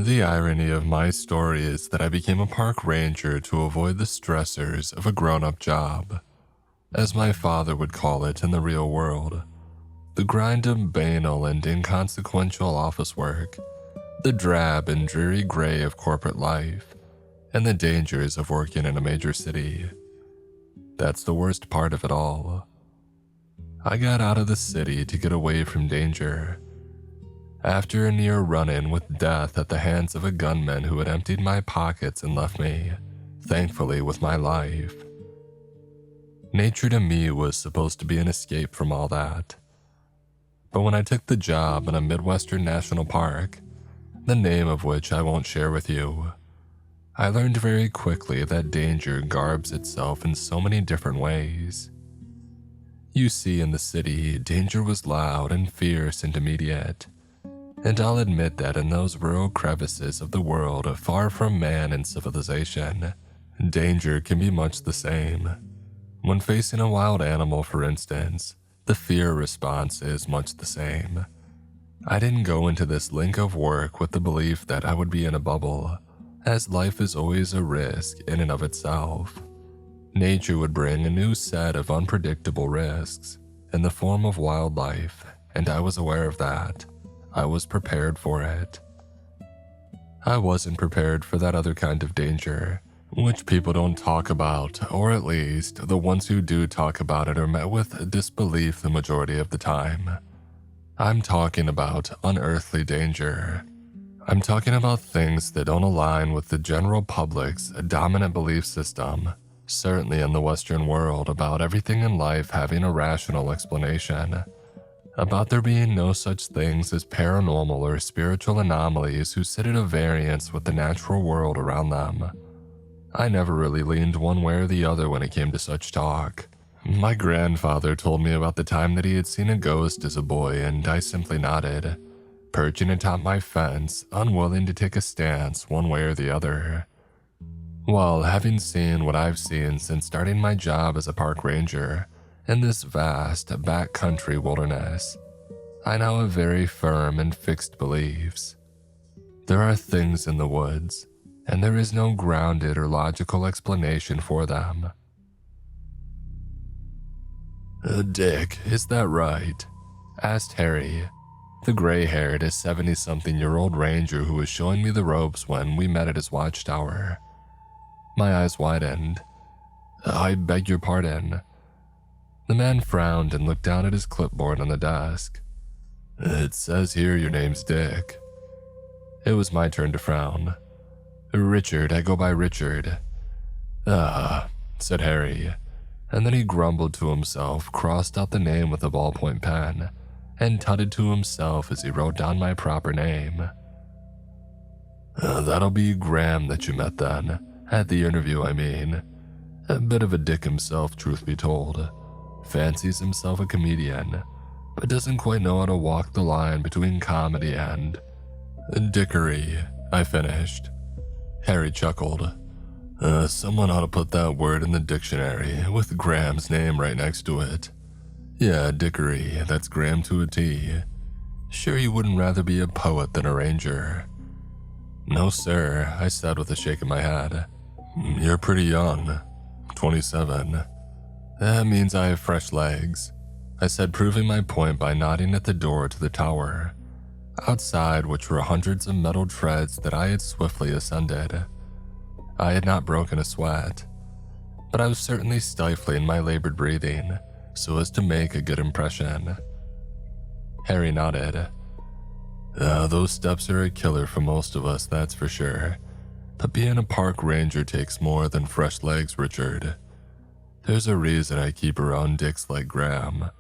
The irony of my story is that I became a park ranger to avoid the stressors of a grown-up job, as my father would call it in the real world. The grind of banal and inconsequential office work, the drab and dreary gray of corporate life, and the dangers of working in a major city. That's the worst part of it all. I got out of the city to get away from danger. After a near run-in with death at the hands of a gunman who had emptied my pockets and left me, thankfully, with my life. Nature to me was supposed to be an escape from all that. But when I took the job in a Midwestern national park, the name of which I won't share with you, I learned very quickly that danger garbs itself in so many different ways. You see, in the city, danger was loud and fierce and immediate. And I'll admit that in those rural crevices of the world far from man and civilization, danger can be much the same. When facing a wild animal, for instance, the fear response is much the same. I didn't go into this link of work with the belief that I would be in a bubble, as life is always a risk in and of itself. Nature would bring a new set of unpredictable risks in the form of wildlife, and I was aware of that. I was prepared for it. I wasn't prepared for that other kind of danger, which people don't talk about, or at least the ones who do talk about it are met with disbelief the majority of the time. I'm talking about unearthly danger. I'm talking about things that don't align with the general public's dominant belief system, certainly in the Western world, about everything in life having a rational explanation. About there being no such things as paranormal or spiritual anomalies who sit at a variance with the natural world around them. I never really leaned one way or the other when it came to such talk. My grandfather told me about the time that he had seen a ghost as a boy, and I simply nodded, perching atop my fence, unwilling to take a stance one way or the other. Well, having seen what I've seen since starting my job as a park ranger, in this vast backcountry wilderness, I now have very firm and fixed beliefs. There are things in the woods, and there is no grounded or logical explanation for them. Dick, is that right?" asked Harry, the gray-haired 70-something-year-old ranger who was showing me the ropes when we met at his watchtower. My eyes widened. "I beg your pardon." The man frowned and looked down at his clipboard on the desk. "It says here your name's Dick." It was my turn to frown. "Richard, I go by Richard." "Ah," said Harry, and then he grumbled to himself, crossed out the name with a ballpoint pen, and tutted to himself as he wrote down my proper name. "That'll be Graham that you met then, at the interview, I mean. A bit of a dick himself, truth be told. Fancies himself a comedian, but doesn't quite know how to walk the line between comedy and dickery," I finished. Harry chuckled. Someone ought to put that word in the dictionary with Graham's name right next to it. Yeah, dickery, that's Graham to a T. Sure you wouldn't rather be a poet than a ranger?" "No, sir," I said with a shake of my head. "You're pretty young, 27. That means I have fresh legs," I said, proving my point by nodding at the door to the tower, outside which were hundreds of metal treads that I had swiftly ascended. I had not broken a sweat, but I was certainly stifling my labored breathing so as to make a good impression. Harry nodded. Those steps are a killer for most of us, that's for sure. But being a park ranger takes more than fresh legs, Richard. There's a reason I keep around dicks like Graham.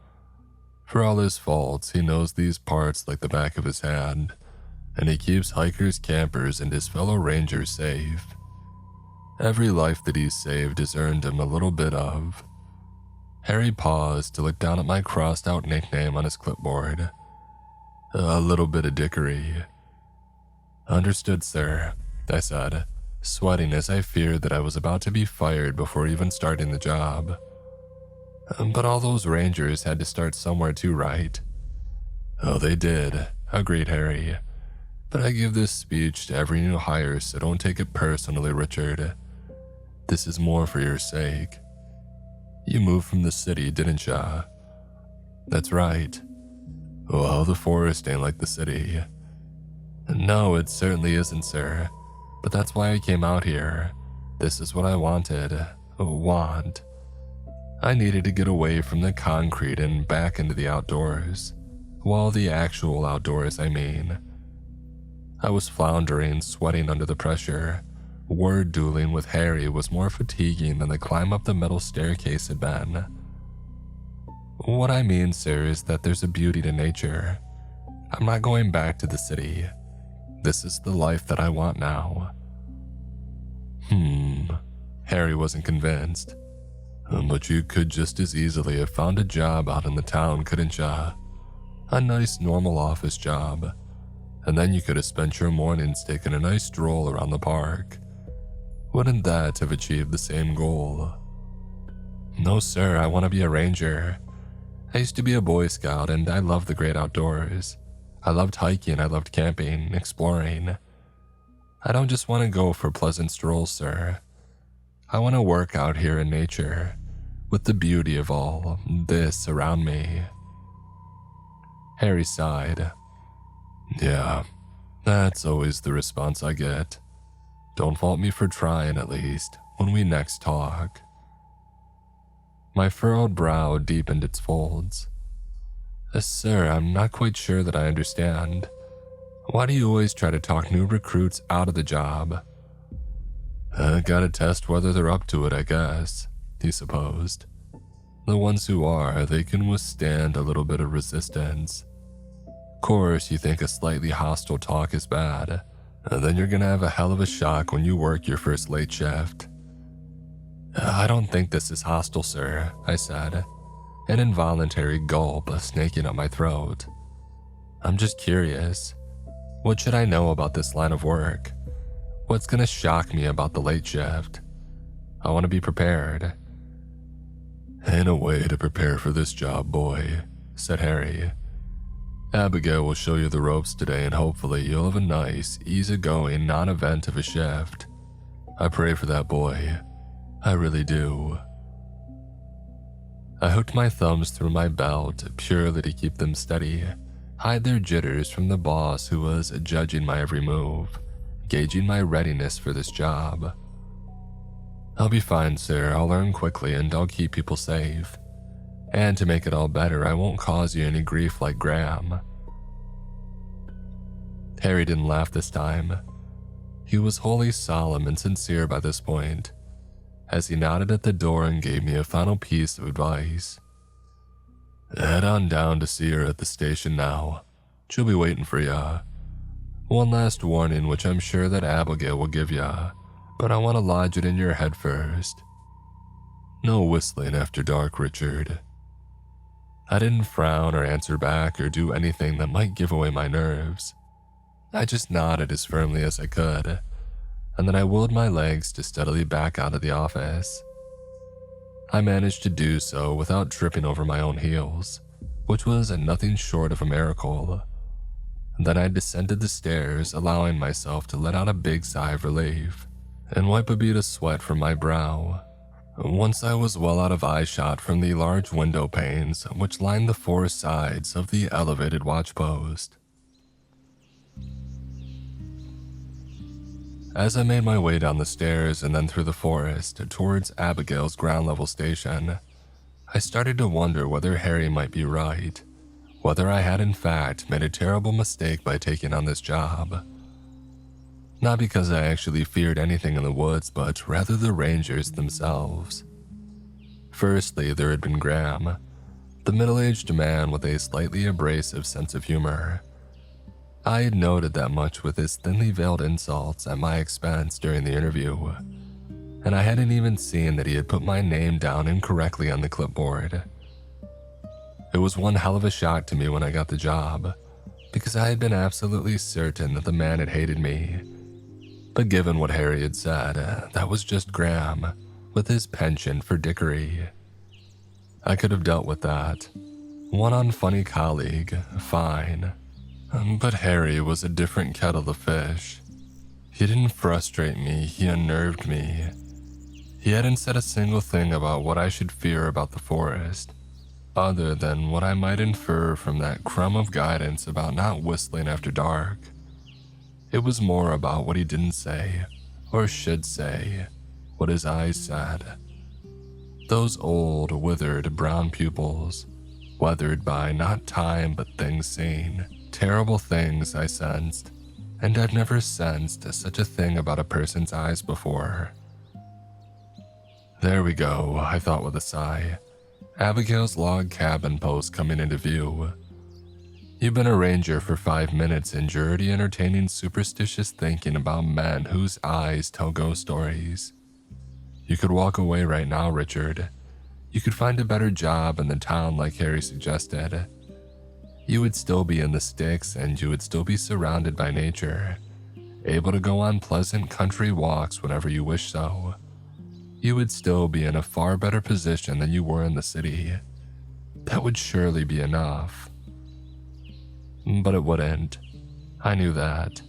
For all his faults, he knows these parts like the back of his hand, and he keeps hikers, campers, and his fellow rangers safe. Every life that he's saved has earned him a little bit of." Harry paused to look down at my crossed-out nickname on his clipboard. "A little bit of dickery." "Understood, sir," I said, sweating as I feared that I was about to be fired before even starting the job. But all those rangers had to start somewhere too, right? "Oh, they did," agreed Harry. But I give this speech to every new hire, so don't take it personally, Richard. This is more for your sake. You moved from the city, didn't ya? That's right. Well, the forest ain't like the city. No, it certainly isn't, sir. But that's why I came out here. This is what I wanted. I needed to get away from the concrete and back into the outdoors. Well, the actual outdoors, I mean. I was floundering, sweating under the pressure. Word dueling with Harry was more fatiguing than the climb up the metal staircase had been. What I mean, sir, is that there's a beauty to nature. I'm not going back to the city. This is the life that I want now. Harry wasn't convinced. But you could just as easily have found a job out in the town, couldn't ya? A nice normal office job. And then you could have spent your mornings taking a nice stroll around the park. Wouldn't that have achieved the same goal? No, sir, I want to be a ranger. I used to be a Boy Scout and I love the great outdoors. I loved hiking, I loved camping, exploring. I don't just want to go for pleasant strolls, sir. I want to work out here in nature, with the beauty of all this around me. Harry sighed. Yeah, that's always the response I get. Don't fault me for trying, at least, when we next talk. My furrowed brow deepened its folds. Sir, I'm not quite sure that I understand. Why do you always try to talk new recruits out of the job? Gotta test whether they're up to it, I guess, he supposed. The ones who are, they can withstand a little bit of resistance. Of course, you think a slightly hostile talk is bad, and then you're gonna have a hell of a shock when you work your first late shift. I don't think this is hostile, sir, I said, an involuntary gulp snaking up my throat. I'm just curious. What should I know about this line of work? What's gonna shock me about the late shift? I want to be prepared. Ain't a way to prepare for this job, boy, said Harry. Abigail will show you the ropes today and hopefully you'll have a nice, easygoing non-event of a shift. I pray for that, boy. I really do. I hooked my thumbs through my belt purely to keep them steady, hide their jitters from the boss who was judging my every move, gauging my readiness for this job. I'll be fine, sir. I'll learn quickly and I'll keep people safe. And to make it all better, I won't cause you any grief like Graham. Harry didn't laugh this time. He was wholly solemn and sincere by this point, as he nodded at the door and gave me a final piece of advice. Head on down to see her at the station now. She'll be waiting for ya. One last warning, which I'm sure that Abigail will give ya, but I want to lodge it in your head first. No whistling after dark, Richard. I didn't frown or answer back or do anything that might give away my nerves. I just nodded as firmly as I could, and then I willed my legs to steadily back out of the office. I managed to do so without tripping over my own heels, which was nothing short of a miracle. Then I descended the stairs, allowing myself to let out a big sigh of relief and wipe a bead of sweat from my brow. Once I was well out of eyeshot from the large window panes which lined the four sides of the elevated watch post. As I made my way down the stairs and then through the forest towards Abigail's ground level station, I started to wonder whether Harry might be right, whether I had in fact made a terrible mistake by taking on this job. Not because I actually feared anything in the woods, but rather the rangers themselves. Firstly, there had been Graham, the middle-aged man with a slightly abrasive sense of humor. I had noted that much with his thinly veiled insults at my expense during the interview, and I hadn't even seen that he had put my name down incorrectly on the clipboard. It was one hell of a shock to me when I got the job, because I had been absolutely certain that the man had hated me. But given what Harry had said, that was just Graham, with his penchant for dickery. I could have dealt with that. One unfunny colleague, fine. But Harry was a different kettle of fish. He didn't frustrate me, he unnerved me. He hadn't said a single thing about what I should fear about the forest, other than what I might infer from that crumb of guidance about not whistling after dark. It was more about what he didn't say, or should say, what his eyes said. Those old, withered brown pupils, weathered by not time but things seen. Terrible things I sensed, and I've never sensed such a thing about a person's eyes before. There we go, I thought with a sigh. Abigail's log cabin post coming into view. You've been a ranger for 5 minutes and you're already entertaining superstitious thinking about men whose eyes tell ghost stories. You could walk away right now, Richard. You could find a better job in the town like Harry suggested. You would still be in the sticks and you would still be surrounded by nature, able to go on pleasant country walks whenever you wish so. You would still be in a far better position than you were in the city. That would surely be enough. But it wouldn't. I knew that.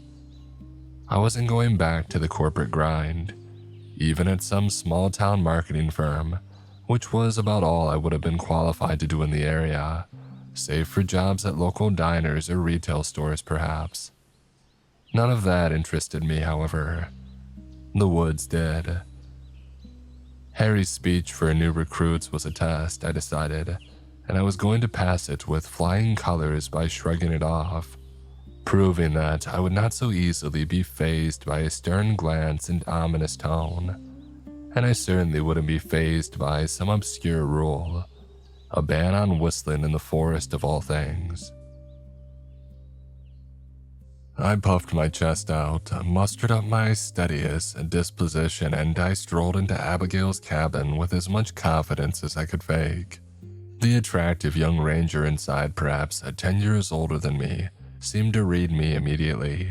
I wasn't going back to the corporate grind, even at some small-town marketing firm, which was about all I would have been qualified to do in the area, save for jobs at local diners or retail stores perhaps. None of that interested me, however. The woods did. Harry's speech for new recruits was a test, I decided, and I was going to pass it with flying colors by shrugging it off, proving that I would not so easily be fazed by a stern glance and ominous tone, and I certainly wouldn't be fazed by some obscure rule, a ban on whistling in the forest of all things. I puffed my chest out, mustered up my steadiest disposition, and I strolled into Abigail's cabin with as much confidence as I could fake. The attractive young ranger inside, perhaps 10 years older than me, seemed to read me immediately.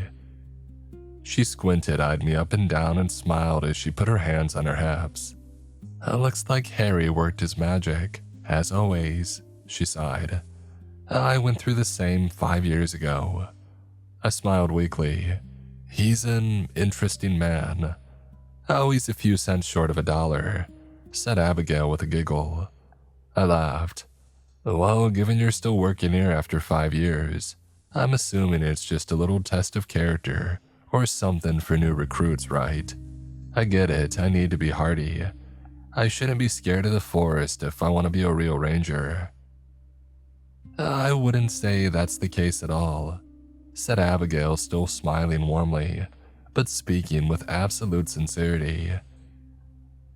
She squinted-eyed me up and down and smiled as she put her hands on her hips. Looks like Harry worked his magic, as always, she sighed. I went through the same 5 years ago. I smiled weakly. He's an interesting man. Oh, he's a few cents short of $1, said Abigail with a giggle. I laughed. Well, given you're still working here after 5 years, I'm assuming it's just a little test of character or something for new recruits, right? I get it, I need to be hardy. I shouldn't be scared of the forest if I want to be a real ranger. I wouldn't say that's the case at all, said Abigail, still smiling warmly, but speaking with absolute sincerity.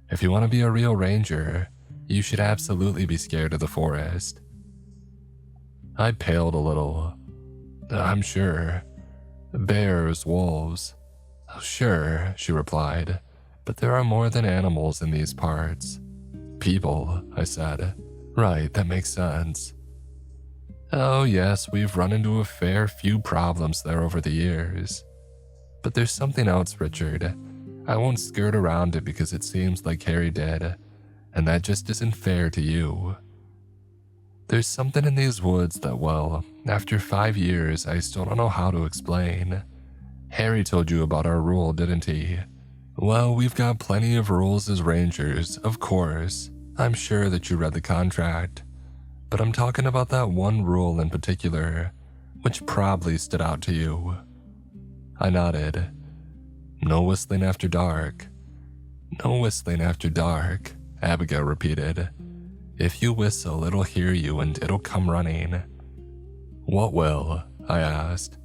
If you want to be a real ranger, you should absolutely be scared of the forest. I paled a little. I'm sure. Bears, wolves. Oh, sure, she replied, but there are more than animals in these parts. People, I said. Right, that makes sense. Oh yes, we've run into a fair few problems there over the years. But there's something else, Richard. I won't skirt around it because it seems like Harry did, and that just isn't fair to you. There's something in these woods that, well, after 5 years, I still don't know how to explain. Harry told you about our rule, didn't he? Well, we've got plenty of rules as rangers, of course. I'm sure that you read the contract. But I'm talking about that one rule in particular, which probably stood out to you. I nodded. No whistling after dark. No whistling after dark, Abigail repeated. If you whistle, it'll hear you and it'll come running. What will? I asked.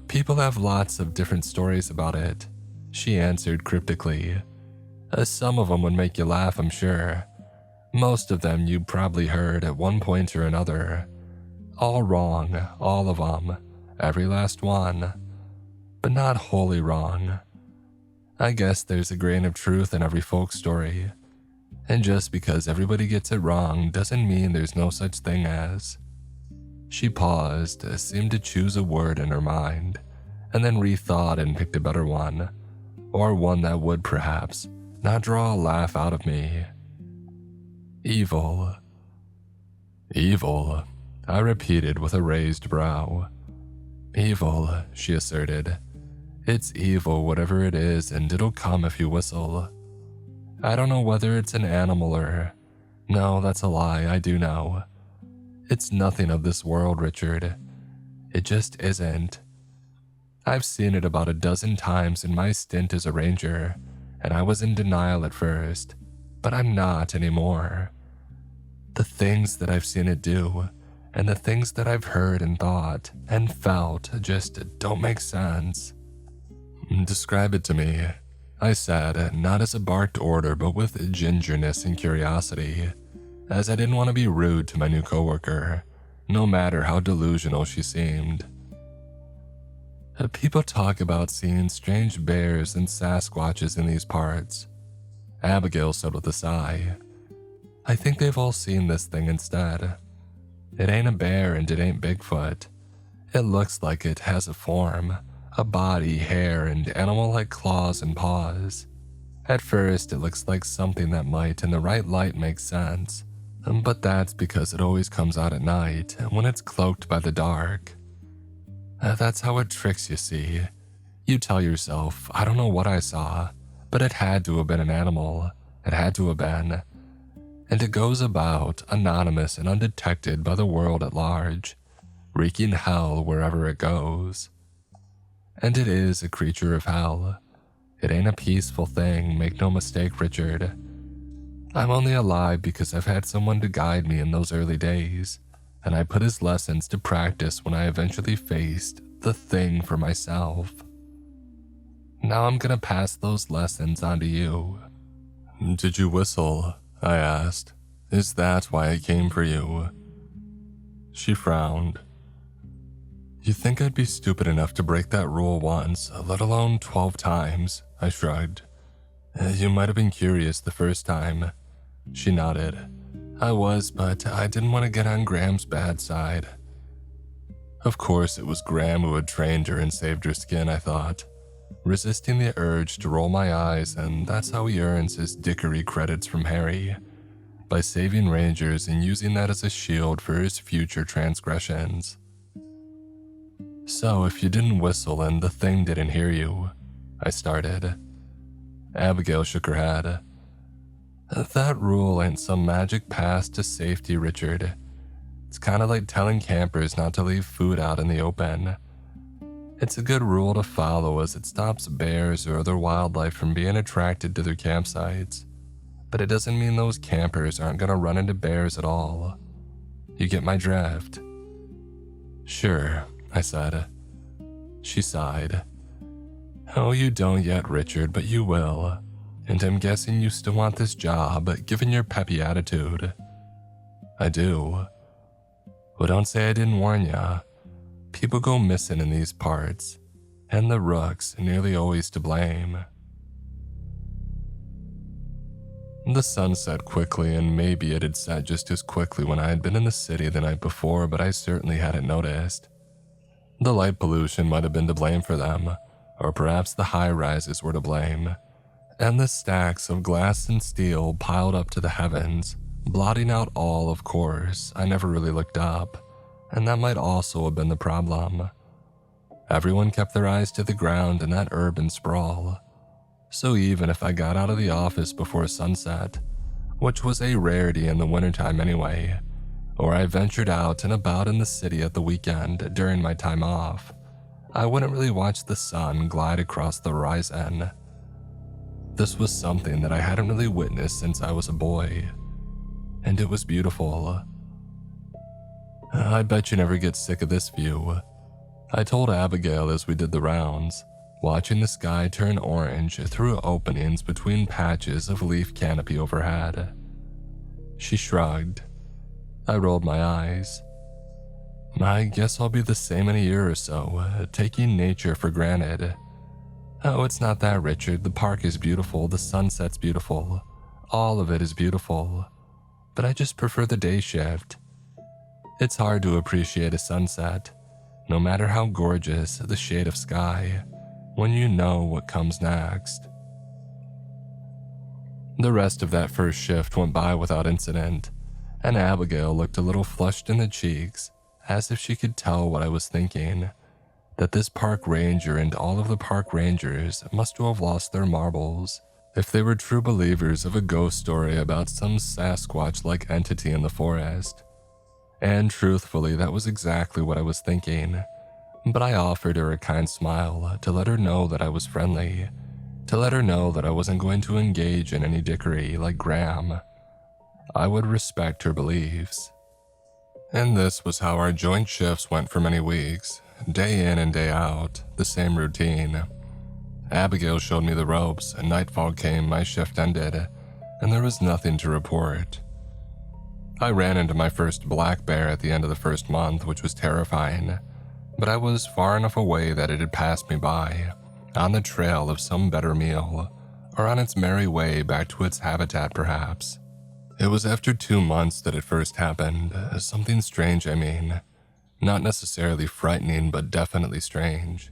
People have lots of different stories about it, she answered cryptically. Some of them would make you laugh, I'm sure. Most of them you probably heard at one point or another. All wrong, all of them, every last one. But not wholly wrong. I guess there's a grain of truth in every folk story. And just because everybody gets it wrong doesn't mean there's no such thing as. She paused, seemed to choose a word in her mind, and then rethought and picked a better one, or one that would perhaps not draw a laugh out of me. Evil. Evil, I repeated with a raised brow. Evil, she asserted. It's evil, whatever it is, and it'll come if you whistle. I don't know whether it's an animal or... No, that's a lie, I do know. It's nothing of this world, Richard. It just isn't. I've seen it about a dozen times in my stint as a ranger, and I was in denial at first, but I'm not anymore. The things that I've seen it do, and the things that I've heard and thought and felt just don't make sense. Describe it to me, I said, not as a barked order but with gingerness and curiosity, as I didn't want to be rude to my new coworker, no matter how delusional she seemed. People talk about seeing strange bears and Sasquatches in these parts, Abigail said with a sigh. I think they've all seen this thing instead. It ain't a bear and it ain't Bigfoot. It looks like it has a form, a body, hair, and animal-like claws and paws. At first, it looks like something that might, in the right light, make sense. But that's because it always comes out at night, when it's cloaked by the dark. That's how it tricks you, see. You tell yourself, I don't know what I saw, but it had to have been an animal. It had to have been. And it goes about, anonymous and undetected by the world at large, wreaking hell wherever it goes. And it is a creature of hell. It ain't a peaceful thing, make no mistake, Richard. I'm only alive because I've had someone to guide me in those early days, and I put his lessons to practice when I eventually faced the thing for myself. Now I'm gonna pass those lessons on to you. Did you whistle? I asked. Is that why I came for you? She frowned. You think I'd be stupid enough to break that rule once, let alone 12 times? I shrugged. You might have been curious the first time. She nodded. I was, but I didn't want to get on Graham's bad side. Of course it was Graham who had trained her and saved her skin, I thought, resisting the urge to roll my eyes, and that's how he earns his dickery credits from Harry, by saving rangers and using that as a shield for his future transgressions. So if you didn't whistle and the thing didn't hear you, I started. Abigail shook her head. That rule ain't some magic pass to safety, Richard. It's kind of like telling campers not to leave food out in the open. It's a good rule to follow as it stops bears or other wildlife from being attracted to their campsites, but it doesn't mean those campers aren't gonna run into bears at all. You get my drift? Sure, I said. She sighed. Oh, you don't yet, Richard, but you will. And I'm guessing you still want this job, given your peppy attitude. I do. Well, don't say I didn't warn ya. People go missing in these parts, and the rook's nearly always to blame. The sun set quickly, and maybe it had set just as quickly when I had been in the city the night before, but I certainly hadn't noticed. The light pollution might have been to blame for them, or perhaps the high-rises were to blame, and the stacks of glass and steel piled up to the heavens, blotting out all, of course. I never really looked up, and that might also have been the problem. Everyone kept their eyes to the ground in that urban sprawl, so even if I got out of the office before sunset, which was a rarity in the wintertime anyway, or I ventured out and about in the city at the weekend during my time off, I wouldn't really watch the sun glide across the horizon. This was something that I hadn't really witnessed since I was a boy, and it was beautiful. I bet you never get sick of this view, I told Abigail as we did the rounds, watching the sky turn orange through openings between patches of leaf canopy overhead. She shrugged. I rolled my eyes. I guess I'll be the same in a year or so, taking nature for granted. Oh, it's not that, Richard. The park is beautiful, the sunset's beautiful. All of it is beautiful. But I just prefer the day shift. It's hard to appreciate a sunset, no matter how gorgeous the shade of sky, when you know what comes next. The rest of that first shift went by without incident, and Abigail looked a little flushed in the cheeks, as if she could tell what I was thinking. that this park ranger and all of the park rangers must have lost their marbles if they were true believers of a ghost story about some Sasquatch-like entity in the forest. And truthfully, that was exactly what I was thinking. But I offered her a kind smile to let her know that I was friendly, to let her know that I wasn't going to engage in any dickery like Graham. I would respect her beliefs. And this was how our joint shifts went for many weeks, day in and day out, the same routine. Abigail showed me the ropes, and nightfall came, my shift ended, and there was nothing to report. I ran into my first black bear at the end of the first month, which was terrifying, but I was far enough away that it had passed me by, on the trail of some better meal, or on its merry way back to its habitat perhaps. It was after 2 months that it first happened, something strange I mean. Not necessarily frightening, but definitely strange.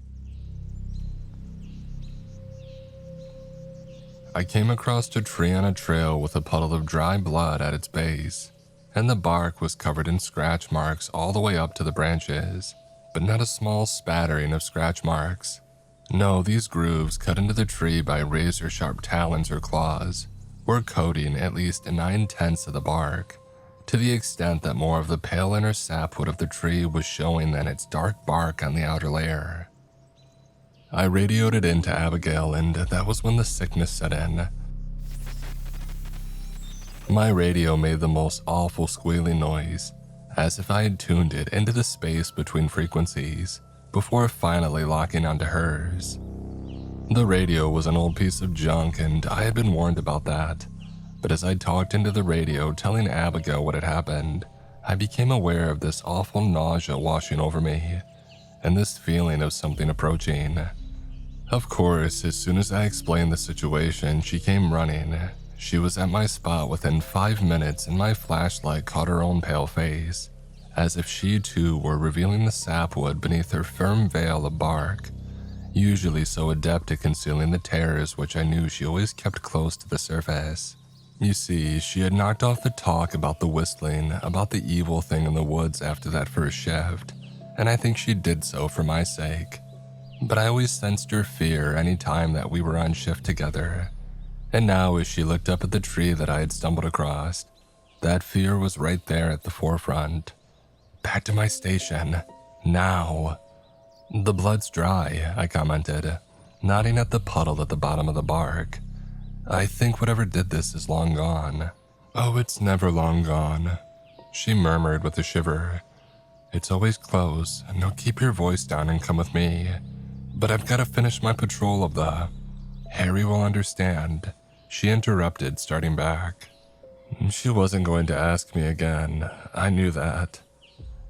I came across a tree on a trail with a puddle of dry blood at its base, and the bark was covered in scratch marks all the way up to the branches, but not a small spattering of scratch marks. No, these grooves cut into the tree by razor-sharp talons or claws were coating at least 9/10 of the bark, to the extent that more of the pale inner sapwood of the tree was showing than its dark bark on the outer layer. I radioed it into Abigail, and that was when the sickness set in. My radio made the most awful squealing noise, as if I had tuned it into the space between frequencies, before finally locking onto hers. The radio was an old piece of junk, and I had been warned about that, but as I talked into the radio telling Abigail what had happened, I became aware of this awful nausea washing over me, and this feeling of something approaching. Of course, as soon as I explained the situation, she came running. She was at my spot within 5 minutes, and my flashlight caught her own pale face, as if she too were revealing the sapwood beneath her firm veil of bark, usually so adept at concealing the terrors which I knew she always kept close to the surface. You see, she had knocked off the talk about the whistling, about the evil thing in the woods after that first shift, and I think she did so for my sake. But I always sensed her fear any time that we were on shift together, and now as she looked up at the tree that I had stumbled across, that fear was right there at the forefront. Back to my station, now. The blood's dry, I commented, nodding at the puddle at the bottom of the bark. I think whatever did this is long gone. Oh, it's never long gone, she murmured with a shiver. It's always close. Now keep your voice down and come with me. But I've got to finish my patrol of the... Harry will understand, she interrupted, starting back. She wasn't going to ask me again, I knew that.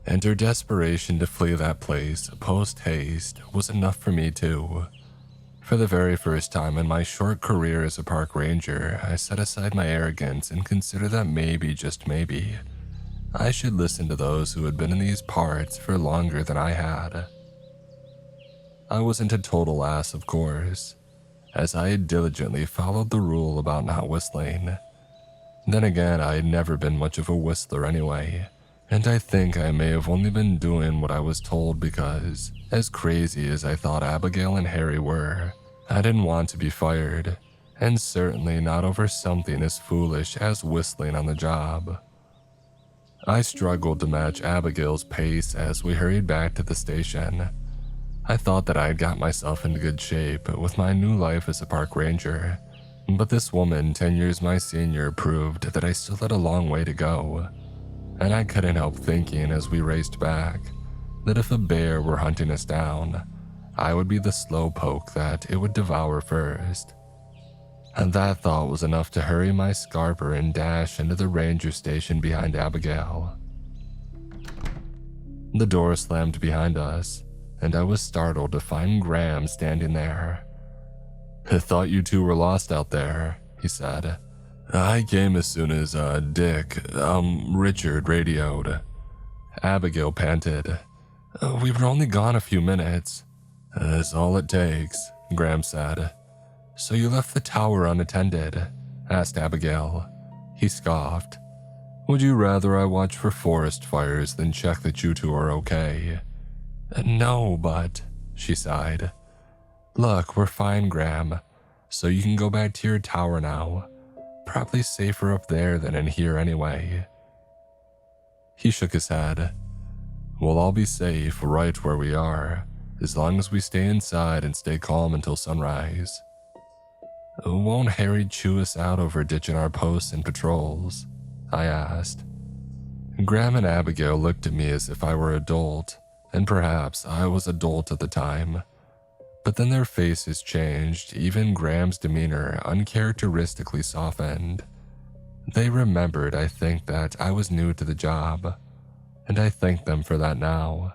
And her desperation to flee that place, post-haste, was enough for me too. For the very first time in my short career as a park ranger, I set aside my arrogance and considered that maybe, just maybe, I should listen to those who had been in these parts for longer than I had. I wasn't a total ass, of course, as I had diligently followed the rule about not whistling. Then again, I had never been much of a whistler anyway, and I think I may have only been doing what I was told because, as crazy as I thought Abigail and Harry were, I didn't want to be fired, and certainly not over something as foolish as whistling on the job. I struggled to match Abigail's pace as we hurried back to the station. I thought that I had got myself into good shape with my new life as a park ranger, but this woman 10 years my senior proved that I still had a long way to go. And I couldn't help thinking as we raced back that if a bear were hunting us down, I would be the slowpoke that it would devour first. And that thought was enough to hurry my scarper and dash into the ranger station behind Abigail. The door slammed behind us, and I was startled to find Graham standing there. I thought you two were lost out there, he said. I came as soon as, Richard radioed. Abigail panted. We were only gone a few minutes. That's all it takes, Graham said. So you left the tower unattended? Asked Abigail. He scoffed. Would you rather I watch for forest fires than check that you two are okay? No, but... she sighed. Look, we're fine, Graham, so you can go back to your tower now. Probably safer up there than in here anyway. He shook his head. We'll all be safe right where we are, as long as we stay inside and stay calm until sunrise. Won't Harry chew us out over ditching our posts and patrols? I asked. Graham and Abigail looked at me as if I were adult, and perhaps I was adult at the time. But then their faces changed, even Graham's demeanor uncharacteristically softened. They remembered, I think, that I was new to the job, and I thank them for that now,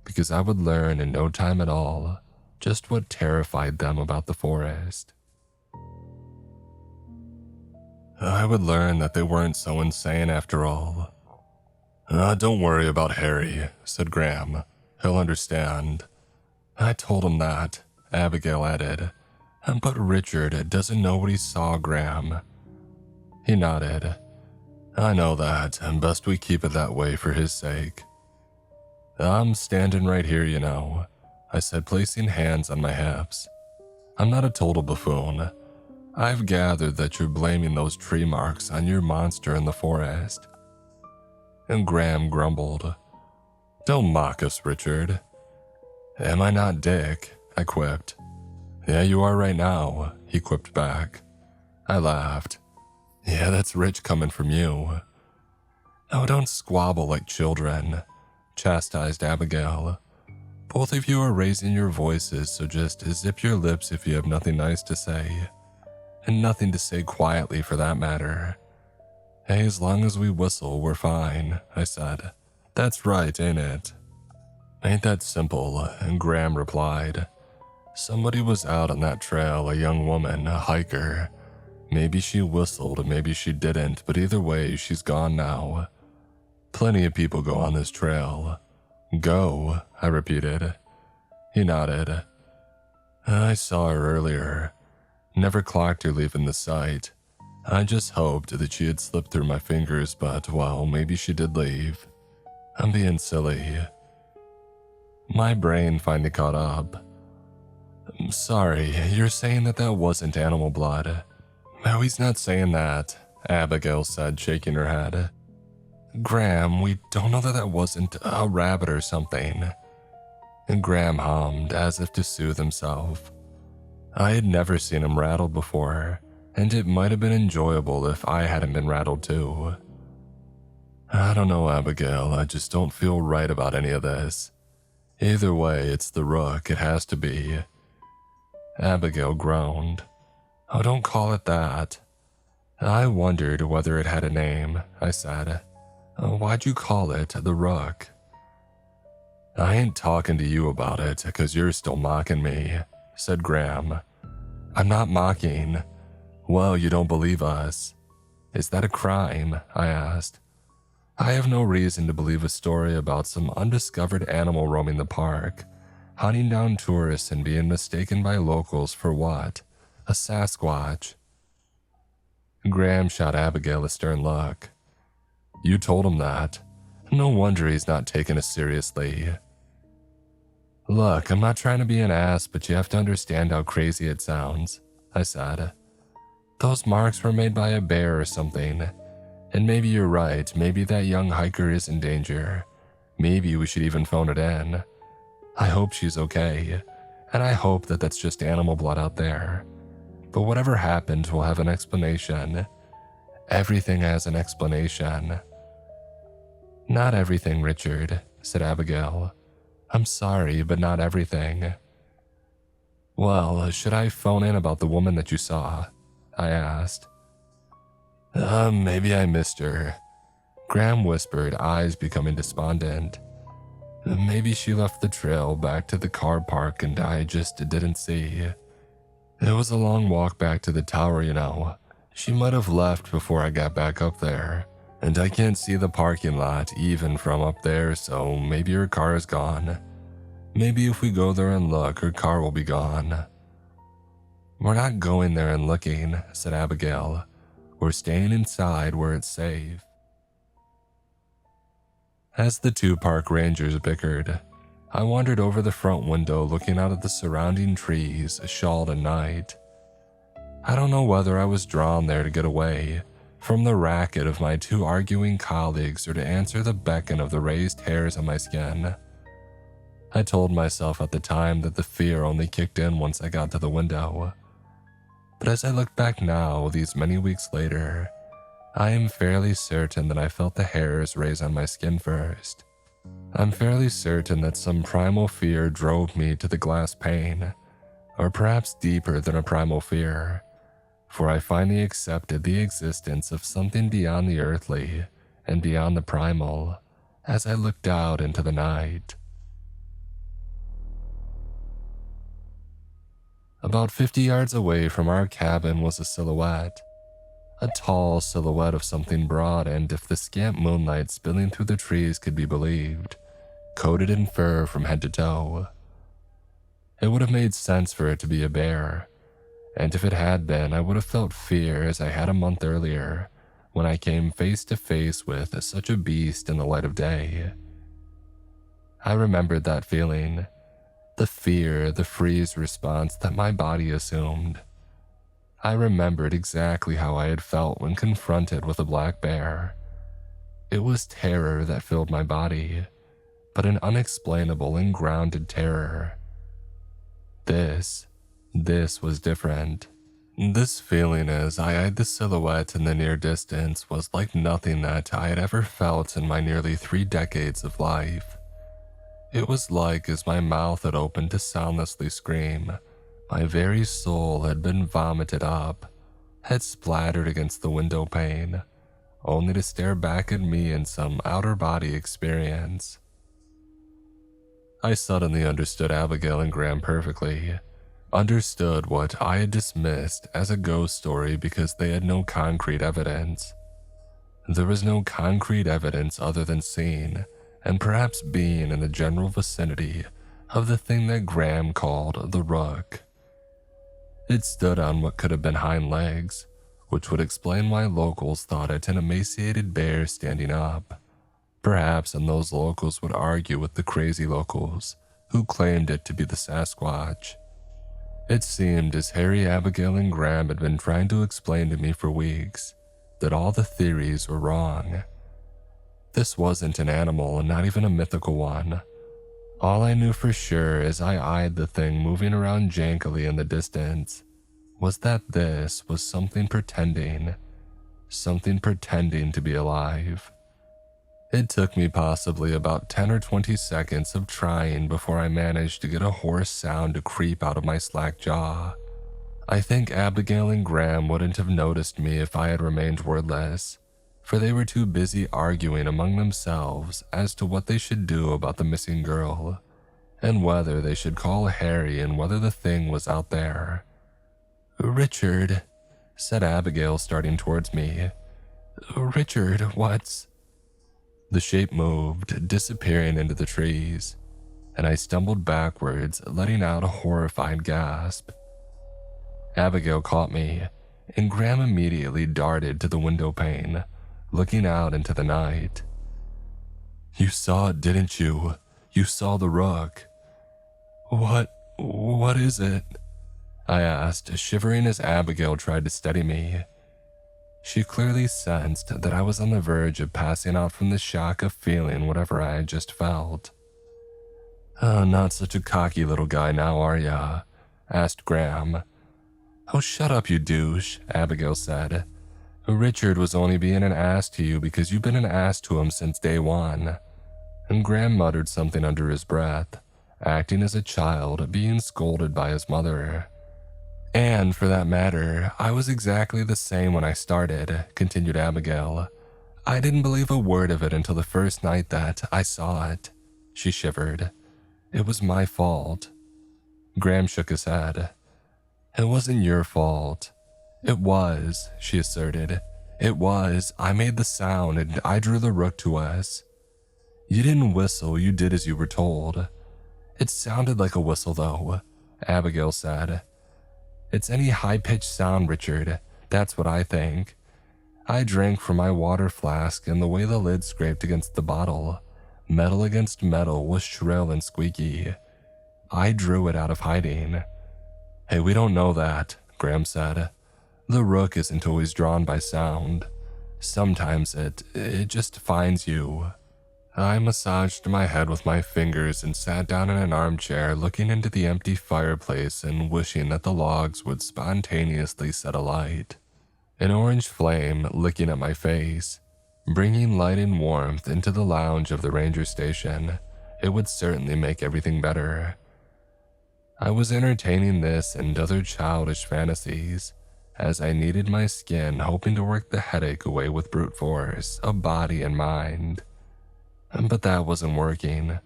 because I would learn in no time at all just what terrified them about the forest. I would learn that they weren't so insane after all. Don't worry about Harry, said Graham. He'll understand. I told him that, Abigail added. But Richard doesn't know what he saw, Graham. He nodded. I know that, and best we keep it that way for his sake. I'm standing right here, you know, I said, placing hands on my hips. I'm not a total buffoon. I've gathered that you're blaming those tree marks on your monster in the forest. And Graham grumbled. Don't mock us, Richard. Am I not Dick? I quipped. Yeah, you are right now, he quipped back. I laughed. Yeah, that's rich coming from you. Oh, don't squabble like children, chastised Abigail. Both of you are raising your voices, so just zip your lips if you have nothing nice to say. And nothing to say quietly for that matter. Hey, as long as we whistle, we're fine, I said. That's right, ain't it? Ain't that simple, and Graham replied. Somebody was out on that trail, a young woman, a hiker. Maybe she whistled, maybe she didn't, but either way, she's gone now. Plenty of people go on this trail. Go, I repeated. He nodded. I saw her earlier. Never clocked her leaving the site. I just hoped that she had slipped through my fingers, but, well, maybe she did leave. I'm being silly. My brain finally caught up. Sorry, you're saying that wasn't animal blood. No, he's not saying that, Abigail said, shaking her head. Graham, we don't know that wasn't a rabbit or something. And Graham hummed, as if to soothe himself. I had never seen him rattled before, and it might have been enjoyable if I hadn't been rattled too. I don't know, Abigail, I just don't feel right about any of this. Either way, it's the rook, it has to be. Abigail groaned. Oh, don't call it that. I wondered whether it had a name, I said. Why'd you call it the rook? I ain't talking to you about it, 'cause you're still mocking me, said Graham. I'm not mocking. Well, you don't believe us. Is that a crime? I asked. I have no reason to believe a story about some undiscovered animal roaming the park, hunting down tourists and being mistaken by locals for what? A Sasquatch. Graham shot Abigail a stern look. You told him that. No wonder he's not taking us seriously. Look, I'm not trying to be an ass, but you have to understand how crazy it sounds, I said. Those marks were made by a bear or something. And maybe you're right, maybe that young hiker is in danger. Maybe we should even phone it in. I hope she's okay, and I hope that that's just animal blood out there. But whatever happened will have an explanation. Everything has an explanation. Not everything, Richard, said Abigail. I'm sorry, but not everything. Well, should I phone in about the woman that you saw? I asked. Maybe I missed her. Graham whispered, eyes becoming despondent. Maybe she left the trail back to the car park and I just didn't see. It was a long walk back to the tower, you know. She might have left before I got back up there. And I can't see the parking lot even from up there, so maybe her car is gone. Maybe if we go there and look, her car will be gone. We're not going there and looking, said Abigail. We're staying inside where it's safe. As the two park rangers bickered, I wandered over the front window looking out at the surrounding trees, shawled in night. I don't know whether I was drawn there to get away from the racket of my two arguing colleagues or to answer the beckon of the raised hairs on my skin. I told myself at the time that the fear only kicked in once I got to the window. But as I look back now, these many weeks later, I am fairly certain that I felt the hairs raise on my skin first. I'm fairly certain that some primal fear drove me to the glass pane, or perhaps deeper than a primal fear, for I finally accepted the existence of something beyond the earthly and beyond the primal as I looked out into the night. About 50 yards away from our cabin was a silhouette. A tall silhouette of something broad and, if the scant moonlight spilling through the trees could be believed, coated in fur from head to toe. It would have made sense for it to be a bear, and if it had been, I would have felt fear as I had a month earlier when I came face to face with such a beast in the light of day. I remembered that feeling, the fear, the freeze response that my body assumed. I remembered exactly how I had felt when confronted with a black bear. It was terror that filled my body, but an unexplainable and grounded terror. This was different. This feeling as I eyed the silhouette in the near distance was like nothing that I had ever felt in my nearly 3 decades of life. It was like as my mouth had opened to soundlessly scream, my very soul had been vomited up, had splattered against the window pane, only to stare back at me in some outer body experience. I suddenly understood Abigail and Graham perfectly, understood what I had dismissed as a ghost story because they had no concrete evidence. There was no concrete evidence other than seeing and perhaps being in the general vicinity of the thing that Graham called the rook. It stood on what could have been hind legs, which would explain why locals thought it an emaciated bear standing up. Perhaps, and those locals would argue with the crazy locals who claimed it to be the Sasquatch. It seemed as Harry, Abigail, and Graham had been trying to explain to me for weeks that all the theories were wrong. This wasn't an animal and not even a mythical one. All I knew for sure as I eyed the thing moving around jankily in the distance was that this was something pretending to be alive. It took me possibly about 10 or 20 seconds of trying before I managed to get a hoarse sound to creep out of my slack jaw. I think Abigail and Graham wouldn't have noticed me if I had remained wordless, for they were too busy arguing among themselves as to what they should do about the missing girl, and whether they should call Harry and whether the thing was out there. "Richard," said Abigail, starting towards me. "Richard, what's—" The shape moved, disappearing into the trees, and I stumbled backwards, letting out a horrified gasp. Abigail caught me, and Graham immediately darted to the window pane, looking out into the night. "You saw it, didn't you? You saw the rook." What is it?" I asked, shivering as Abigail tried to steady me. She clearly sensed that I was on the verge of passing out from the shock of feeling whatever I had just felt. "Oh, not such a cocky little guy now, are ya?" asked Graham. "Oh, shut up, you douche," Abigail said. "Richard was only being an ass to you because you've been an ass to him since day one." And Graham muttered something under his breath, acting as a child being scolded by his mother. "And for that matter, I was exactly the same when I started," continued Abigail. "I didn't believe a word of it until the first night that I saw it." She shivered. "It was my fault." Graham shook his head. "It wasn't your fault." "It was," she asserted. "It was. I made the sound and I drew the rook to us." "You didn't whistle, you did as you were told." "It sounded like a whistle though," Abigail said. "It's any high-pitched sound, Richard. That's what I think. I drank from my water flask and the way the lid scraped against the bottle Metal against metal was shrill and squeaky. I drew it out of hiding. "Hey, we don't know that," Graham said. "The rook isn't always drawn by sound. Sometimes it just finds you." I massaged my head with my fingers and sat down in an armchair looking into the empty fireplace and wishing that the logs would spontaneously set alight. An orange flame licking at my face, bringing light and warmth into the lounge of the ranger station. It would certainly make everything better. I was entertaining this and other childish fantasies as I kneaded my skin, hoping to work the headache away with brute force of body and mind. But that wasn't working,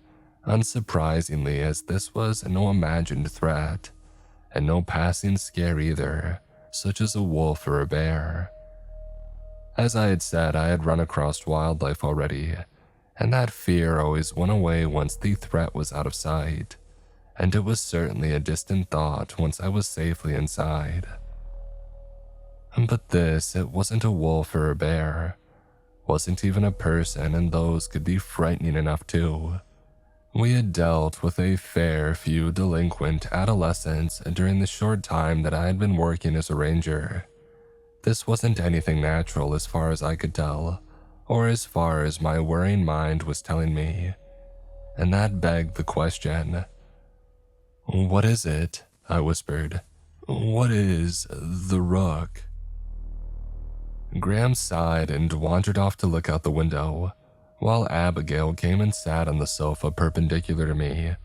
unsurprisingly, as this was no imagined threat, and no passing scare either, such as a wolf or a bear. As I had said, I had run across wildlife already, and that fear always went away once the threat was out of sight, and it was certainly a distant thought once I was safely inside. But this, it wasn't a wolf or a bear, wasn't even a person, and those could be frightening enough too. We had dealt with a fair few delinquent adolescents during the short time that I had been working as a ranger. This wasn't anything natural as far as I could tell, or as far as my worrying mind was telling me. And that begged the question. "What is it?" I whispered. "What is the rook?" Graham sighed and wandered off to look out the window, while Abigail came and sat on the sofa perpendicular to me,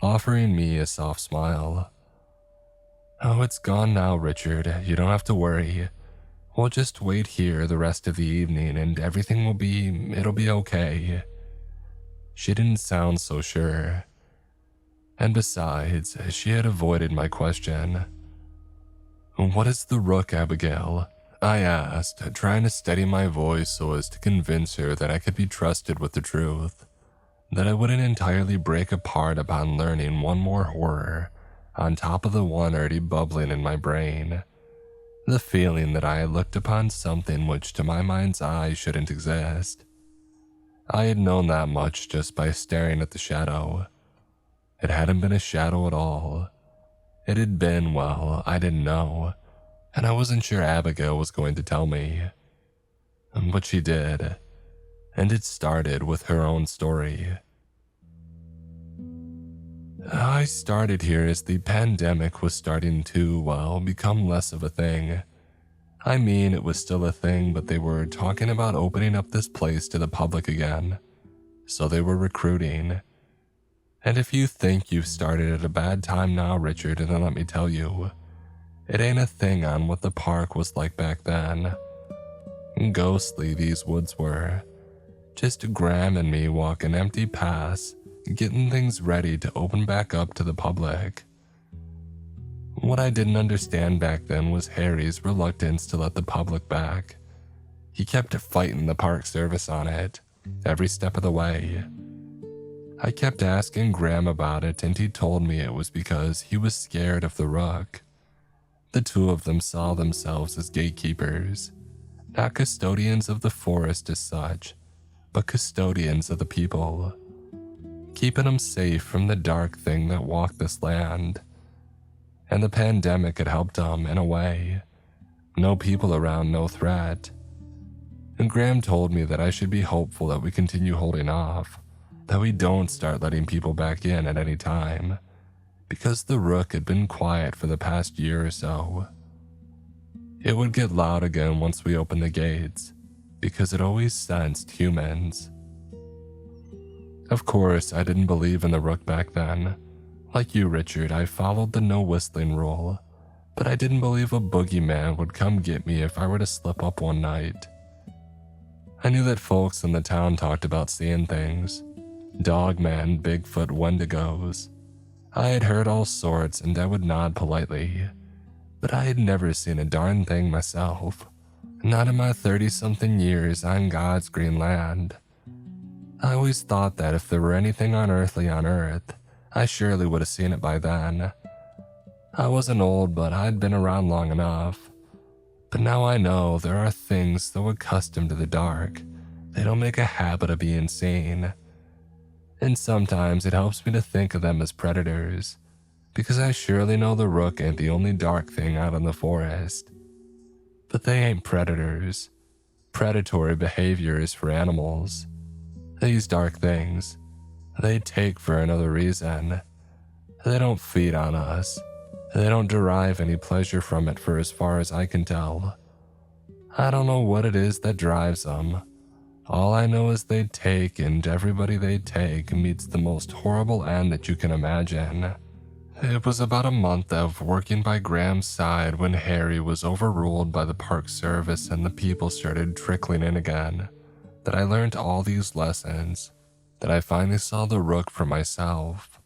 offering me a soft smile. "Oh, it's gone now, Richard. You don't have to worry. We'll just wait here the rest of the evening and it'll be okay." She didn't sound so sure. And besides, she had avoided my question. "What is the rook, Abigail?" I asked, trying to steady my voice so as to convince her that I could be trusted with the truth, that I wouldn't entirely break apart upon learning one more horror on top of the one already bubbling in my brain. The feeling that I had looked upon something which to my mind's eye shouldn't exist. I had known that much just by staring at the shadow. It hadn't been a shadow at all. It had been, well, I didn't know. And I wasn't sure Abigail was going to tell me. But she did. And it started with her own story. I started here as the pandemic was starting to, well, become less of a thing. I mean, it was still a thing, but they were talking about opening up this place to the public again. So they were recruiting. And if you think you've started at a bad time now, Richard, then let me tell you, it ain't a thing on what the park was like back then. Ghostly these woods were. Just Graham and me walking empty paths, getting things ready to open back up to the public. What I didn't understand back then was Harry's reluctance to let the public back. He kept fighting the park service on it, every step of the way. I kept asking Graham about it, and he told me it was because he was scared of the rook. The two of them saw themselves as gatekeepers, not custodians of the forest as such, but custodians of the people, keeping them safe from the dark thing that walked this land. And the pandemic had helped them in a way. No people around, no threat. And Graham told me that I should be hopeful that we continue holding off, that we don't start letting people back in at any time, because the rook had been quiet for the past year or so. It would get loud again once we opened the gates, because it always sensed humans. Of course, I didn't believe in the rook back then. Like you, Richard, I followed the no whistling rule, but I didn't believe a boogeyman would come get me if I were to slip up one night. I knew that folks in the town talked about seeing things. Dogmen, Bigfoot, Wendigos. I had heard all sorts, and I would nod politely, but I had never seen a darn thing myself, not in my 30-something years on God's green land. I always thought that if there were anything unearthly on Earth, I surely would have seen it by then. I wasn't old, but I'd been around long enough. But now I know there are things, though accustomed to the dark, they don't make a habit of being seen. And sometimes it helps me to think of them as predators, because I surely know the rook ain't the only dark thing out in the forest. But they ain't predators. Predatory behavior is for animals. These dark things, they take for another reason. They don't feed on us. They don't derive any pleasure from it for as far as I can tell. I don't know what it is that drives them. All I know is they take, and everybody they take meets the most horrible end that you can imagine. It was about a month of working by Graham's side when Harry was overruled by the park service and the people started trickling in again, that I learned all these lessons, that I finally saw the rook for myself.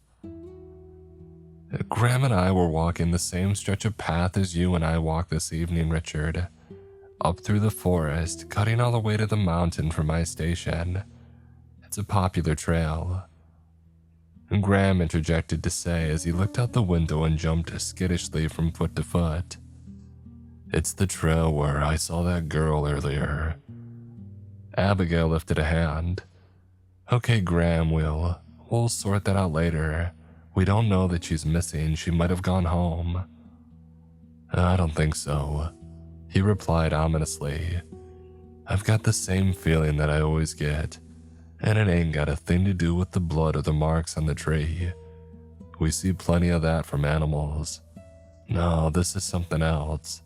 Graham and I were walking the same stretch of path as you and I walked this evening, Richard. Up through the forest, cutting all the way to the mountain from my station. It's a popular trail. And Graham interjected to say as he looked out the window and jumped skittishly from foot to foot. It's the trail where I saw that girl earlier. Abigail lifted a hand. Okay, Graham, we'll sort that out later. We don't know that she's missing. She might have gone home. I don't think so, he replied ominously. I've got the same feeling that I always get, and it ain't got a thing to do with the blood or the marks on the tree. We see plenty of that from animals. No, this is something else.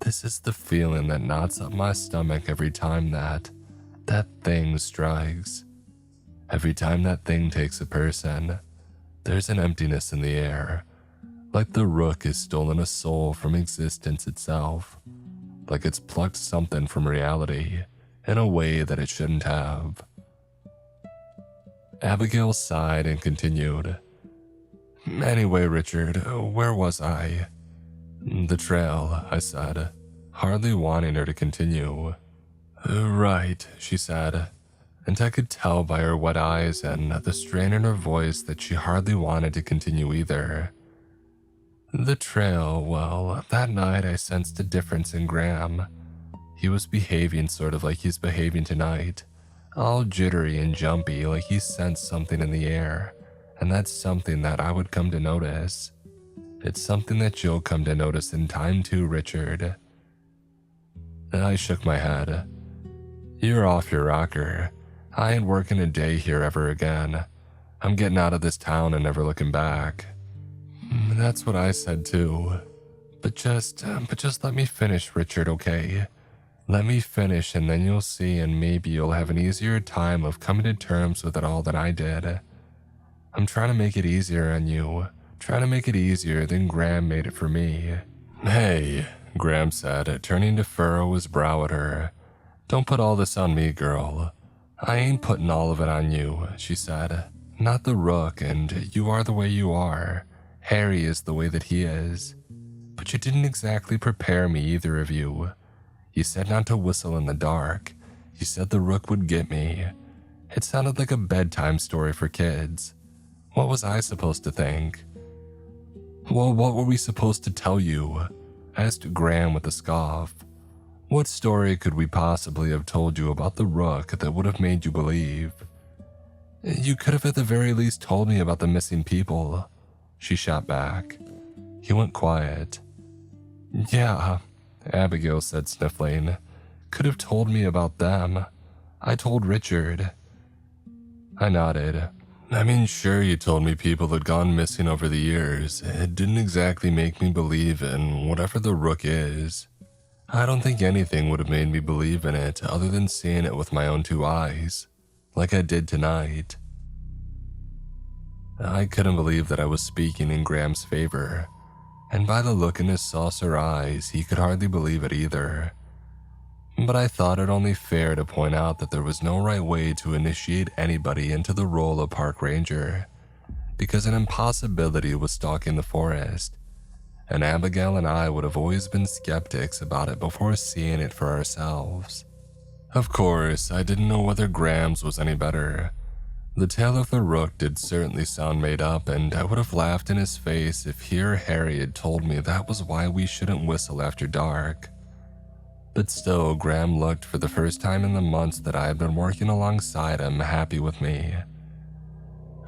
This is the feeling that knots up my stomach every time that thing strikes. Every time that thing takes a person, there's an emptiness in the air, like the rook has stolen a soul from existence itself, like it's plucked something from reality in a way that it shouldn't have. Abigail sighed and continued. Anyway, Richard, where was I? The trail, I said, hardly wanting her to continue. Right, she said, and I could tell by her wet eyes and the strain in her voice that she hardly wanted to continue either. The trail, well, that night I sensed a difference in Graham. He was behaving sort of like he's behaving tonight, all jittery and jumpy like he sensed something in the air, and that's something that I would come to notice. It's something that you'll come to notice in time too, Richard. I shook my head. You're off your rocker. I ain't working a day here ever again. I'm getting out of this town and never looking back. That's what I said too. But just let me finish, Richard, okay? Let me finish and then you'll see, and maybe you'll have an easier time of coming to terms with it all than I did. I'm trying to make it easier on you. Trying to make it easier than Graham made it for me. Hey, Graham said, turning to furrow his brow at her. Don't put all this on me, girl. I ain't putting all of it on you, she said. Not the rook, and you are the way you are. Harry is the way that he is. But you didn't exactly prepare me, either of you. You said not to whistle in the dark. You said the rook would get me. It sounded like a bedtime story for kids. What was I supposed to think? Well, what were we supposed to tell you? Asked Graham with a scoff. What story could we possibly have told you about the rook that would have made you believe? You could have at the very least told me about the missing people, she shot back. He went quiet. Yeah, Abigail said, sniffling. Could have told me about them. I told Richard. I nodded. I mean, sure, you told me people had gone missing over the years. It didn't exactly make me believe in whatever the rook is. I don't think anything would have made me believe in it other than seeing it with my own two eyes, like I did tonight. I couldn't believe that I was speaking in Graham's favor, and by the look in his saucer eyes, he could hardly believe it either. But I thought it only fair to point out that there was no right way to initiate anybody into the role of park ranger, because an impossibility was stalking the forest, and Abigail and I would have always been skeptics about it before seeing it for ourselves. Of course, I didn't know whether Graham's was any better. The tale of the rook did certainly sound made up, and I would have laughed in his face if he or Harry had told me that was why we shouldn't whistle after dark. But still, Graham looked, for the first time in the months that I had been working alongside him, happy with me.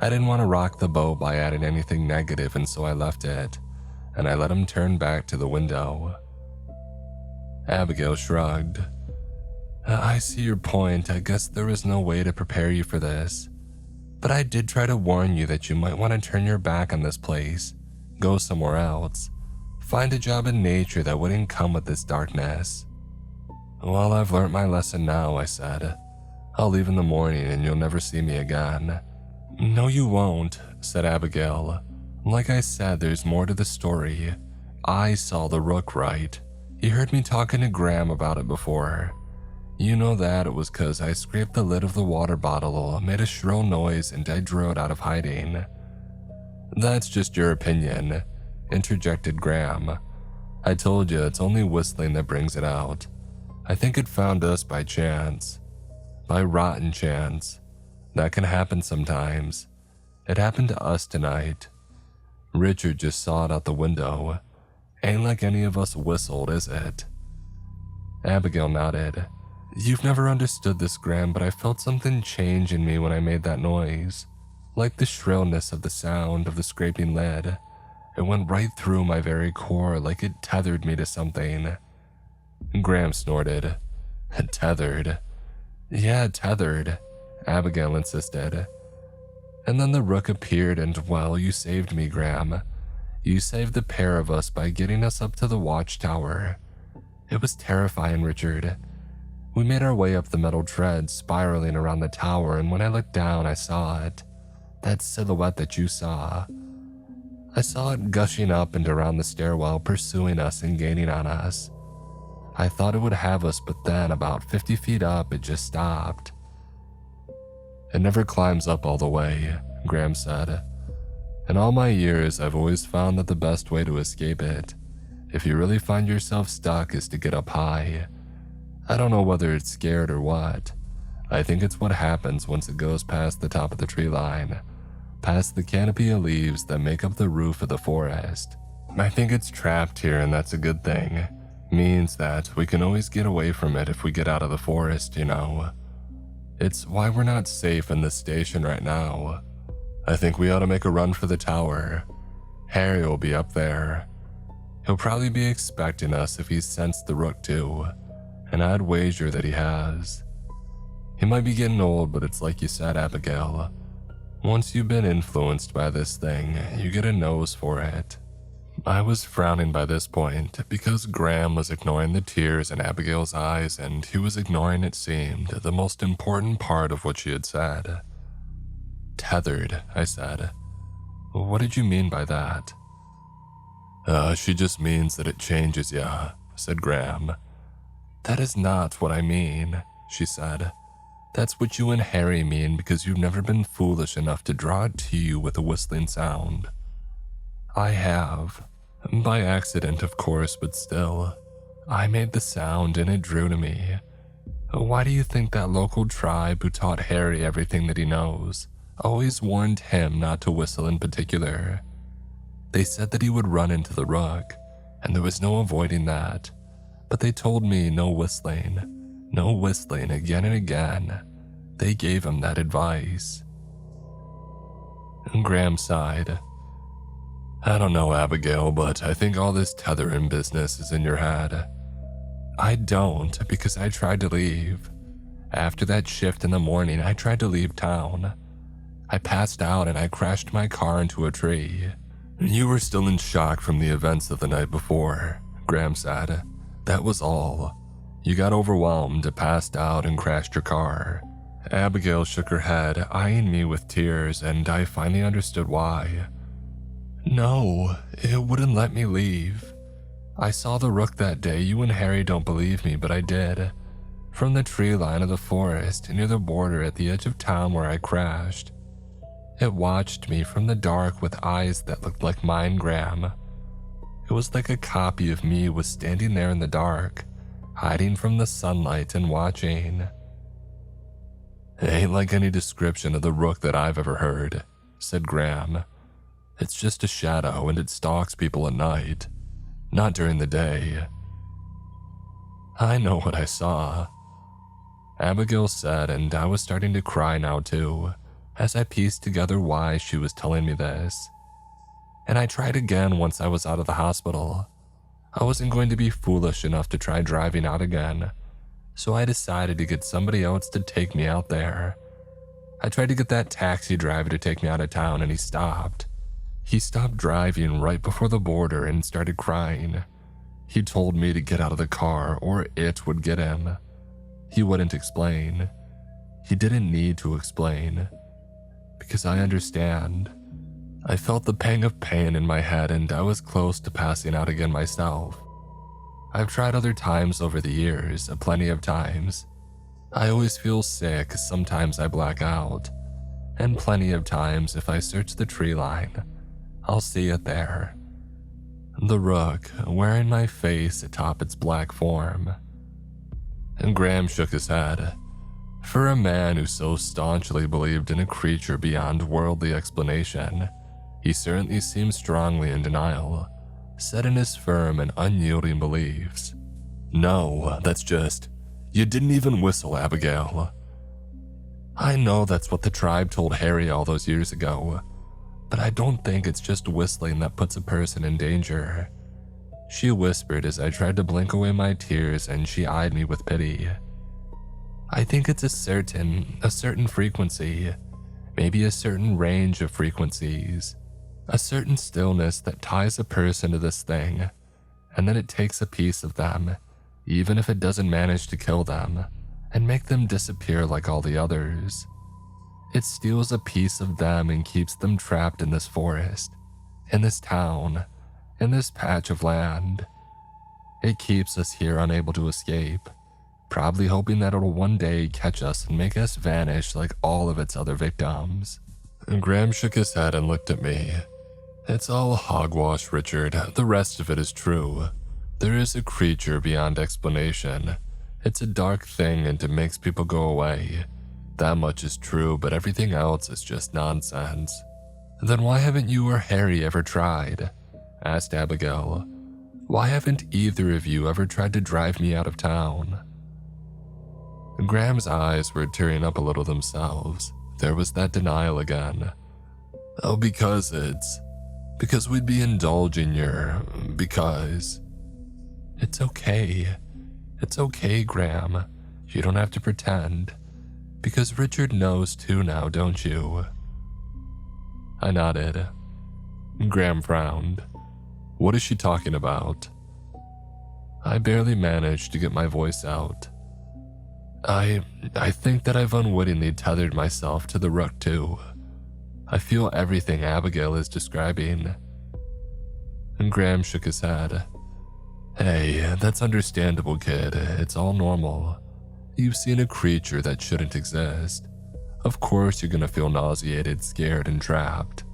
I didn't want to rock the boat by adding anything negative, and so I left it, and I let him turn back to the window. Abigail shrugged. I see your point. I guess there was no way to prepare you for this. But I did try to warn you that you might want to turn your back on this place, go somewhere else, find a job in nature that wouldn't come with this darkness. Well, I've learnt my lesson now, I said. I'll leave in the morning and you'll never see me again. No, you won't, said Abigail. Like I said, there's more to the story. I saw the rook, right? You heard me talking to Graham about it before. You know that it was 'cause I scraped the lid of the water bottle, made a shrill noise, and I drew it out of hiding. That's just your opinion, interjected Graham. I told you it's only whistling that brings it out. I think it found us by chance. By rotten chance. That can happen sometimes. It happened to us tonight. Richard just saw it out the window. Ain't like any of us whistled, is it? Abigail nodded. You've never understood this, Graham, but I felt something change in me when I made that noise. Like the shrillness of the sound of the scraping lid. It went right through my very core, like it tethered me to something. Graham snorted. Tethered? Yeah, tethered, Abigail insisted. And then the rook appeared and, well, you saved me, Graham. You saved the pair of us by getting us up to the watchtower. It was terrifying, Richard. We made our way up the metal treads, spiraling around the tower, and when I looked down, I saw it. That silhouette that you saw. I saw it gushing up and around the stairwell, pursuing us and gaining on us. I thought it would have us, but then, about 50 feet up, it just stopped. It never climbs up all the way, Graham said. In all my years, I've always found that the best way to escape it, if you really find yourself stuck, is to get up high. I don't know whether it's scared or what. I think it's what happens once it goes past the top of the tree line, past the canopy of leaves that make up the roof of the forest. I think it's trapped here, and that's a good thing. Means that we can always get away from it if we get out of the forest, you know. It's why we're not safe in this station right now. I think we ought to make a run for the tower. Harry will be up there. He'll probably be expecting us if he's sensed the rook too, and I'd wager that he has. He might be getting old, but it's like you said, Abigail. Once you've been influenced by this thing, you get a nose for it. I was frowning by this point because Graham was ignoring the tears in Abigail's eyes, and he was ignoring, it seemed, the most important part of what she had said. Tethered, I said. What did you mean by that? She just means that it changes ya, said Graham. That is not what I mean, she said. That's what you and Harry mean because you've never been foolish enough to draw it to you with a whistling sound. I have. By accident, of course, but still. I made the sound and it drew to me. Why do you think that local tribe who taught Harry everything that he knows always warned him not to whistle in particular? They said that he would run into the rook, and there was no avoiding that. But they told me no whistling again and again. They gave him that advice. Graham sighed. I don't know, Abigail, but I think all this tethering business is in your head. I don't, because I tried to leave. After that shift in the morning, I tried to leave town. I passed out and I crashed my car into a tree. You were still in shock from the events of the night before, Graham said. That was all. You got overwhelmed, passed out, and crashed your car. Abigail shook her head, eyeing me with tears, and I finally understood why. No, it wouldn't let me leave. I saw the rook that day. You and Harry don't believe me, but I did. From the tree line of the forest, near the border at the edge of town where I crashed. It watched me from the dark with eyes that looked like mine, Graham. It was like a copy of me was standing there in the dark, hiding from the sunlight and watching. It ain't like any description of the rook that I've ever heard, said Graham. It's just a shadow and it stalks people at night, not during the day. I know what I saw, Abigail said, and I was starting to cry now too, as I pieced together why she was telling me this. And I tried again once I was out of the hospital. I wasn't going to be foolish enough to try driving out again, so I decided to get somebody else to take me out there. I tried to get that taxi driver to take me out of town, and he stopped. He stopped driving right before the border and started crying. He told me to get out of the car or it would get him. He wouldn't explain. He didn't need to explain. Because I understand. I felt the pang of pain in my head and I was close to passing out again myself. I've tried other times over the years, plenty of times. I always feel sick, sometimes I black out. And plenty of times if I search the tree line, I'll see it there. The rook, wearing my face atop its black form. And Graham shook his head. For a man who so staunchly believed in a creature beyond worldly explanation, he certainly seemed strongly in denial, set in his firm and unyielding beliefs. No, that's just, you didn't even whistle, Abigail. I know that's what the tribe told Harry all those years ago, but I don't think it's just whistling that puts a person in danger. She whispered as I tried to blink away my tears and she eyed me with pity. I think it's a certain frequency, maybe a certain range of frequencies, a certain stillness that ties a person to this thing, and then it takes a piece of them, even if it doesn't manage to kill them, and make them disappear like all the others. It steals a piece of them and keeps them trapped in this forest, in this town, in this patch of land. It keeps us here unable to escape, probably hoping that it'll one day catch us and make us vanish like all of its other victims. And Graham shook his head and looked at me. It's all hogwash, Richard. The rest of it is true. There is a creature beyond explanation. It's a dark thing and it makes people go away. That much is true, but everything else is just nonsense. Then why haven't you or Harry ever tried? Asked Abigail. Why haven't either of you ever tried to drive me out of town? Graham's eyes were tearing up a little themselves. There was that denial again. Oh, because we'd be indulging because. It's okay. It's okay, Graham. You don't have to pretend. Because Richard knows too now, don't you? I nodded. Graham frowned. What is she talking about? I barely managed to get my voice out. I think that I've unwittingly tethered myself to the rook too. I feel everything Abigail is describing. And Graham shook his head. Hey, that's understandable, kid. It's all normal. You've seen a creature that shouldn't exist. Of course you're gonna feel nauseated, scared, and trapped.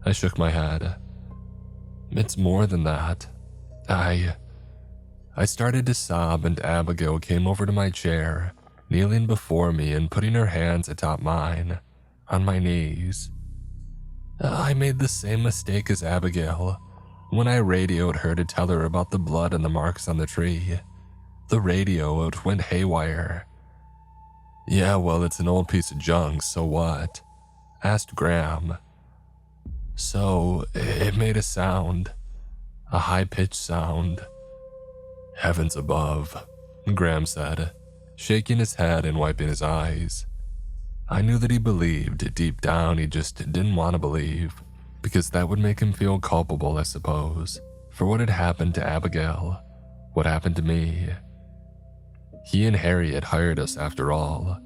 I shook my head. It's more than that. I started to sob and Abigail came over to my chair, kneeling before me and putting her hands atop mine, on my knees. I made the same mistake as Abigail when I radioed her to tell her about the blood and the marks on the tree. The radio, it went haywire. Yeah, well, it's an old piece of junk, so what? Asked Graham. So, it made a sound. A high-pitched sound. Heavens above, Graham said, shaking his head and wiping his eyes. I knew that he believed. Deep down, he just didn't want to believe, because that would make him feel culpable, I suppose, for what had happened to Abigail, what happened to me. He and Harry had hired us after all.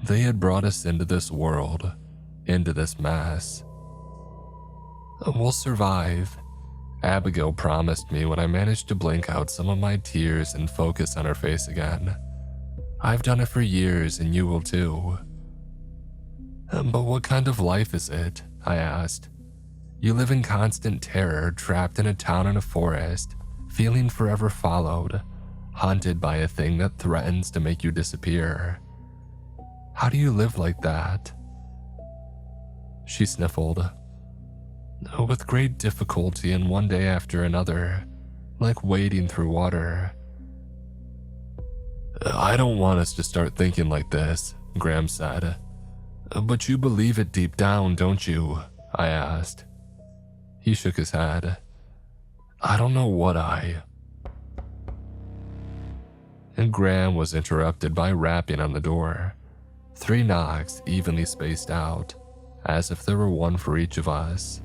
They had brought us into this world, into this mess. We'll survive, Abigail promised me when I managed to blink out some of my tears and focus on her face again. I've done it for years and you will too. But what kind of life is it? I asked. You live in constant terror, trapped in a town in a forest, feeling forever followed, haunted by a thing that threatens to make you disappear. How do you live like that? She sniffled. With great difficulty and one day after another, like wading through water. I don't want us to start thinking like this, Graham said. But you believe it deep down, don't you? I asked. He shook his head. I don't know what I... And Graham was interrupted by rapping on the door. 3 knocks evenly spaced out, as if there were one for each of us.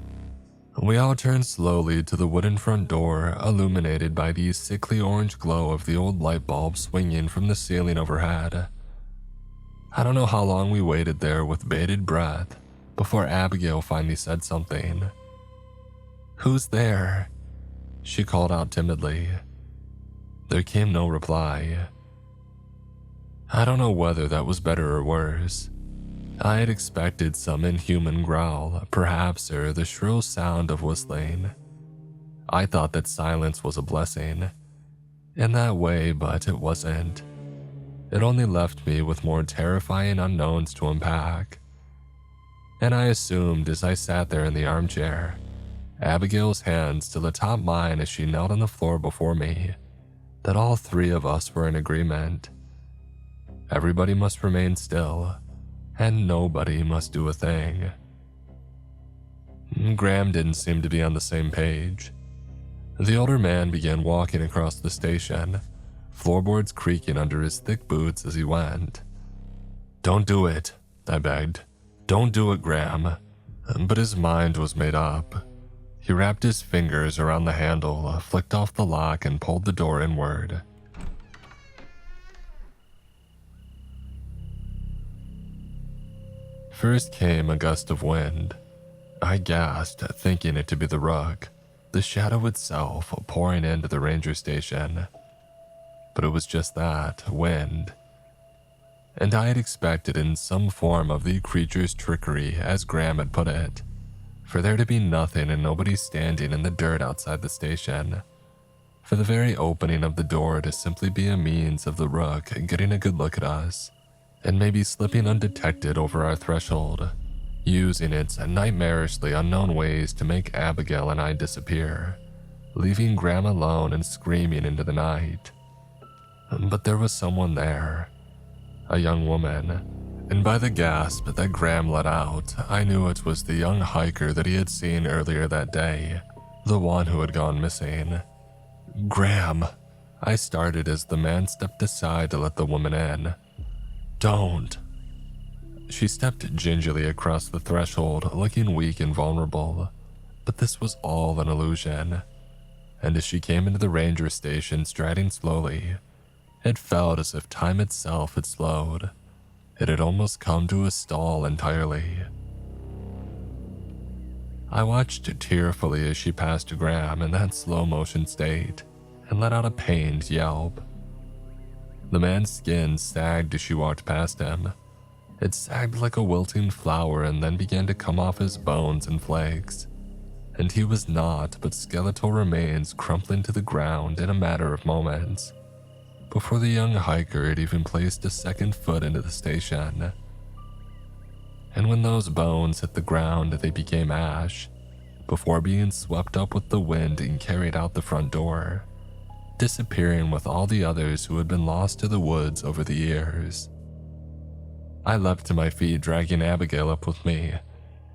We all turned slowly to the wooden front door, illuminated by the sickly orange glow of the old light bulb swinging from the ceiling overhead. I don't know how long we waited there with bated breath before Abigail finally said something. "Who's there?" she called out timidly. There came no reply. I don't know whether that was better or worse. I had expected some inhuman growl, perhaps, or the shrill sound of whistling. I thought that silence was a blessing in that way, but it wasn't. It only left me with more terrifying unknowns to unpack. And I assumed as I sat there in the armchair, Abigail's hand still atop mine as she knelt on the floor before me, that all 3 of us were in agreement. Everybody must remain still, and nobody must do a thing. Graham didn't seem to be on the same page. The older man began walking across the station, floorboards creaking under his thick boots as he went. "Don't do it," I begged. "Don't do it, Graham." But his mind was made up. He wrapped his fingers around the handle, flicked off the lock, and pulled the door inward. First came a gust of wind. I gasped, thinking it to be the rook, the shadow itself pouring into the ranger station. But it was just that, wind. And I had expected in some form of the creature's trickery, as Graham had put it, for there to be nothing and nobody standing in the dirt outside the station, for the very opening of the door to simply be a means of the rook getting a good look at us, and maybe slipping undetected over our threshold, using its nightmarishly unknown ways to make Abigail and I disappear, leaving Graham alone and screaming into the night. But there was someone there, a young woman, and by the gasp that Graham let out, I knew it was the young hiker that he had seen earlier that day, the one who had gone missing. "Graham," I started as the man stepped aside to let the woman in. "Don't." She stepped gingerly across the threshold, looking weak and vulnerable, but this was all an illusion. And as she came into the ranger station striding slowly, it felt as if time itself had slowed. It had almost come to a stall entirely. I watched tearfully as she passed Graham in that slow-motion state and let out a pained yelp. The man's skin sagged as she walked past him. It sagged like a wilting flower and then began to come off his bones in flakes. And he was naught but skeletal remains crumpling to the ground in a matter of moments, before the young hiker had even placed a second foot into the station. And when those bones hit the ground, they became ash, before being swept up with the wind and carried out the front door, disappearing with all the others who had been lost to the woods over the years. I leapt to my feet, dragging Abigail up with me,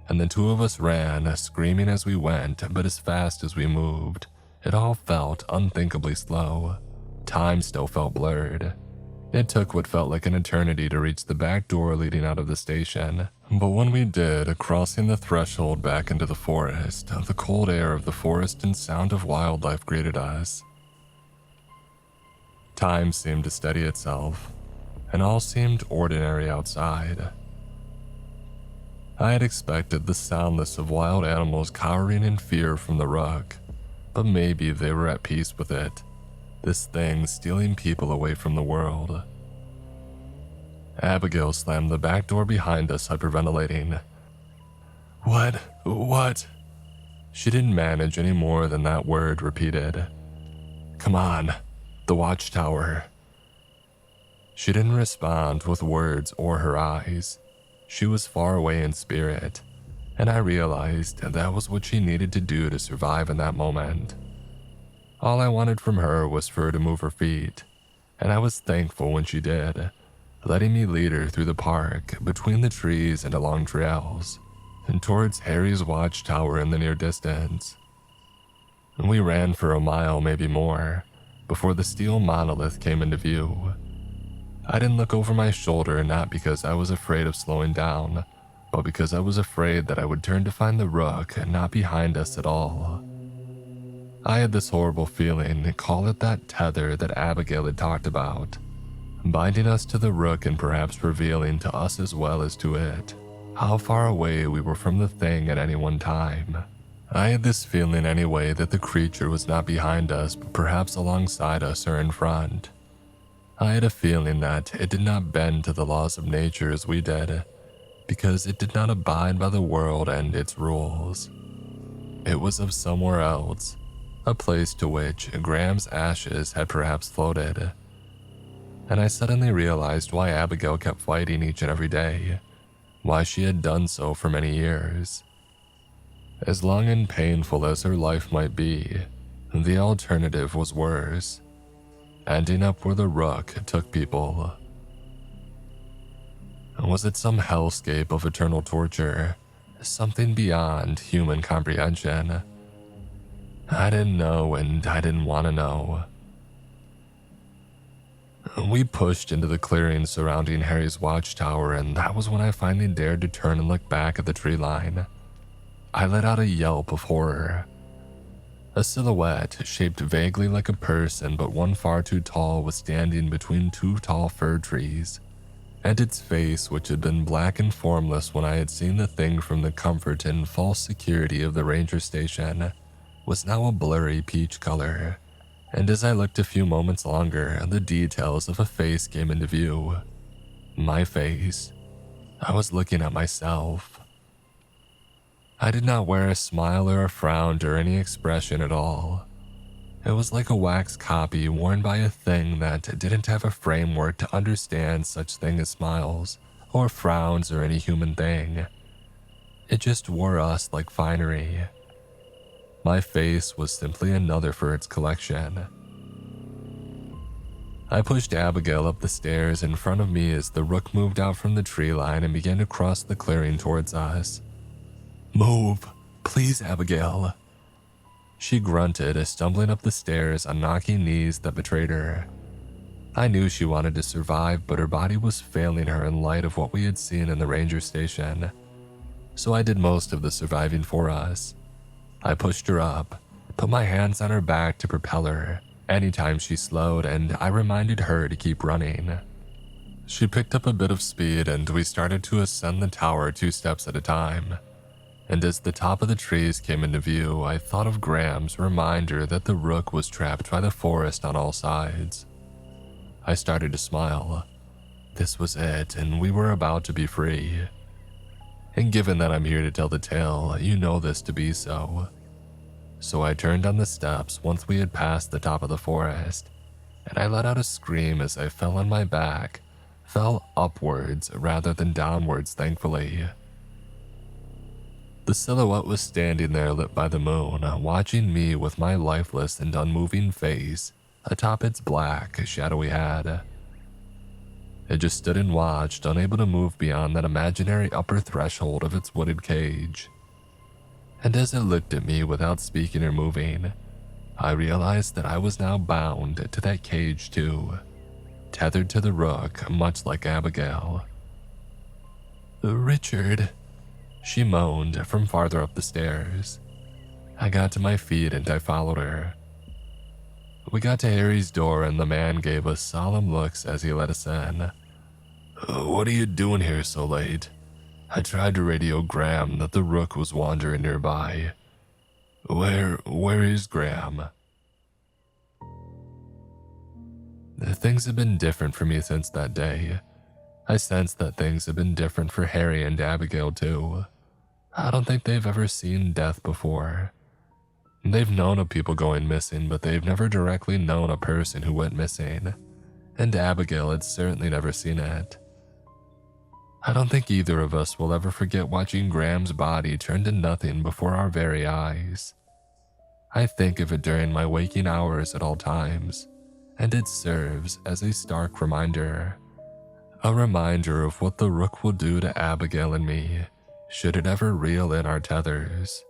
and the 2 of us ran, screaming as we went, but as fast as we moved. It all felt unthinkably slow. Time still felt blurred. It took what felt like an eternity to reach the back door leading out of the station, but when we did, crossing the threshold back into the forest, the cold air of the forest and sound of wildlife greeted us. Time seemed to steady itself, and all seemed ordinary outside. I had expected the soundless of wild animals cowering in fear from the rook, but maybe they were at peace with it, this thing stealing people away from the world. Abigail slammed the back door behind us, hyperventilating. What? She didn't manage any more than that word repeated. "Come on, the watchtower." She didn't respond with words or her eyes. She was far away in spirit, and I realized that was what she needed to do to survive in that moment. All I wanted from her was for her to move her feet, and I was thankful when she did, letting me lead her through the park, between the trees and along trails, and towards Harry's watchtower in the near distance. We ran for a mile, maybe more, before the steel monolith came into view. I didn't look over my shoulder, not because I was afraid of slowing down, but because I was afraid that I would turn to find the rook not behind us at all. I had this horrible feeling, call it that tether that Abigail had talked about, binding us to the rook and perhaps revealing to us as well as to it how far away we were from the thing at any one time. I had this feeling anyway that the creature was not behind us, but perhaps alongside us or in front. I had a feeling that it did not bend to the laws of nature as we did, because it did not abide by the world and its rules. It was of somewhere else, a place to which Graham's ashes had perhaps floated. And I suddenly realized why Abigail kept fighting each and every day, why she had done so for many years. As long and painful as her life might be, the alternative was worse, ending up where the rook took people. Was it some hellscape of eternal torture, something beyond human comprehension? I didn't know, and I didn't want to know. We pushed into the clearing surrounding Harry's watchtower, and that was when I finally dared to turn and look back at the tree line. I let out a yelp of horror. A silhouette, shaped vaguely like a person but one far too tall, was standing between two tall fir trees, and its face, which had been black and formless when I had seen the thing from the comfort and false security of the ranger station, was now a blurry peach color. And as I looked a few moments longer, the details of a face came into view. My face. I was looking at myself. I did not wear a smile or a frown or any expression at all. It was like a wax copy worn by a thing that didn't have a framework to understand such thing as smiles, or frowns, or any human thing. It just wore us like finery. My face was simply another for its collection. I pushed Abigail up the stairs in front of me as the rook moved out from the tree line and began to cross the clearing towards us. "Move, please, Abigail." She grunted, stumbling up the stairs on knocking knees that betrayed her. I knew she wanted to survive, but her body was failing her in light of what we had seen in the ranger station. So I did most of the surviving for us. I pushed her up, put my hands on her back to propel her anytime she slowed, and I reminded her to keep running. She picked up a bit of speed, and we started to ascend the tower 2 steps at a time. And as the top of the trees came into view, I thought of Graham's reminder that the rook was trapped by the forest on all sides. I started to smile. This was it, and we were about to be free. And given that I'm here to tell the tale, you know this to be so. So I turned on the steps once we had passed the top of the forest, and I let out a scream as I fell on my back, fell upwards rather than downwards, thankfully. The silhouette was standing there lit by the moon, watching me with my lifeless and unmoving face atop its black, shadowy head. It just stood and watched, unable to move beyond that imaginary upper threshold of its wooded cage. And as it looked at me without speaking or moving, I realized that I was now bound to that cage too, tethered to the rook, much like Abigail. "Richard," she moaned from farther up the stairs. I got to my feet and I followed her. We got to Harry's door and the man gave us solemn looks as he let us in. "What are you doing here so late? I tried to radio Graham that the rook was wandering nearby. Where is Graham?" Things have been different for me since that day. I sensed that things have been different for Harry and Abigail too. I don't think they've ever seen death before. They've known of people going missing, but they've never directly known a person who went missing. And Abigail had certainly never seen it. I don't think either of us will ever forget watching Graham's body turn to nothing before our very eyes. I think of it during my waking hours at all times, and it serves as a stark reminder. A reminder of what the rook will do to Abigail and me should it ever reel in our tethers.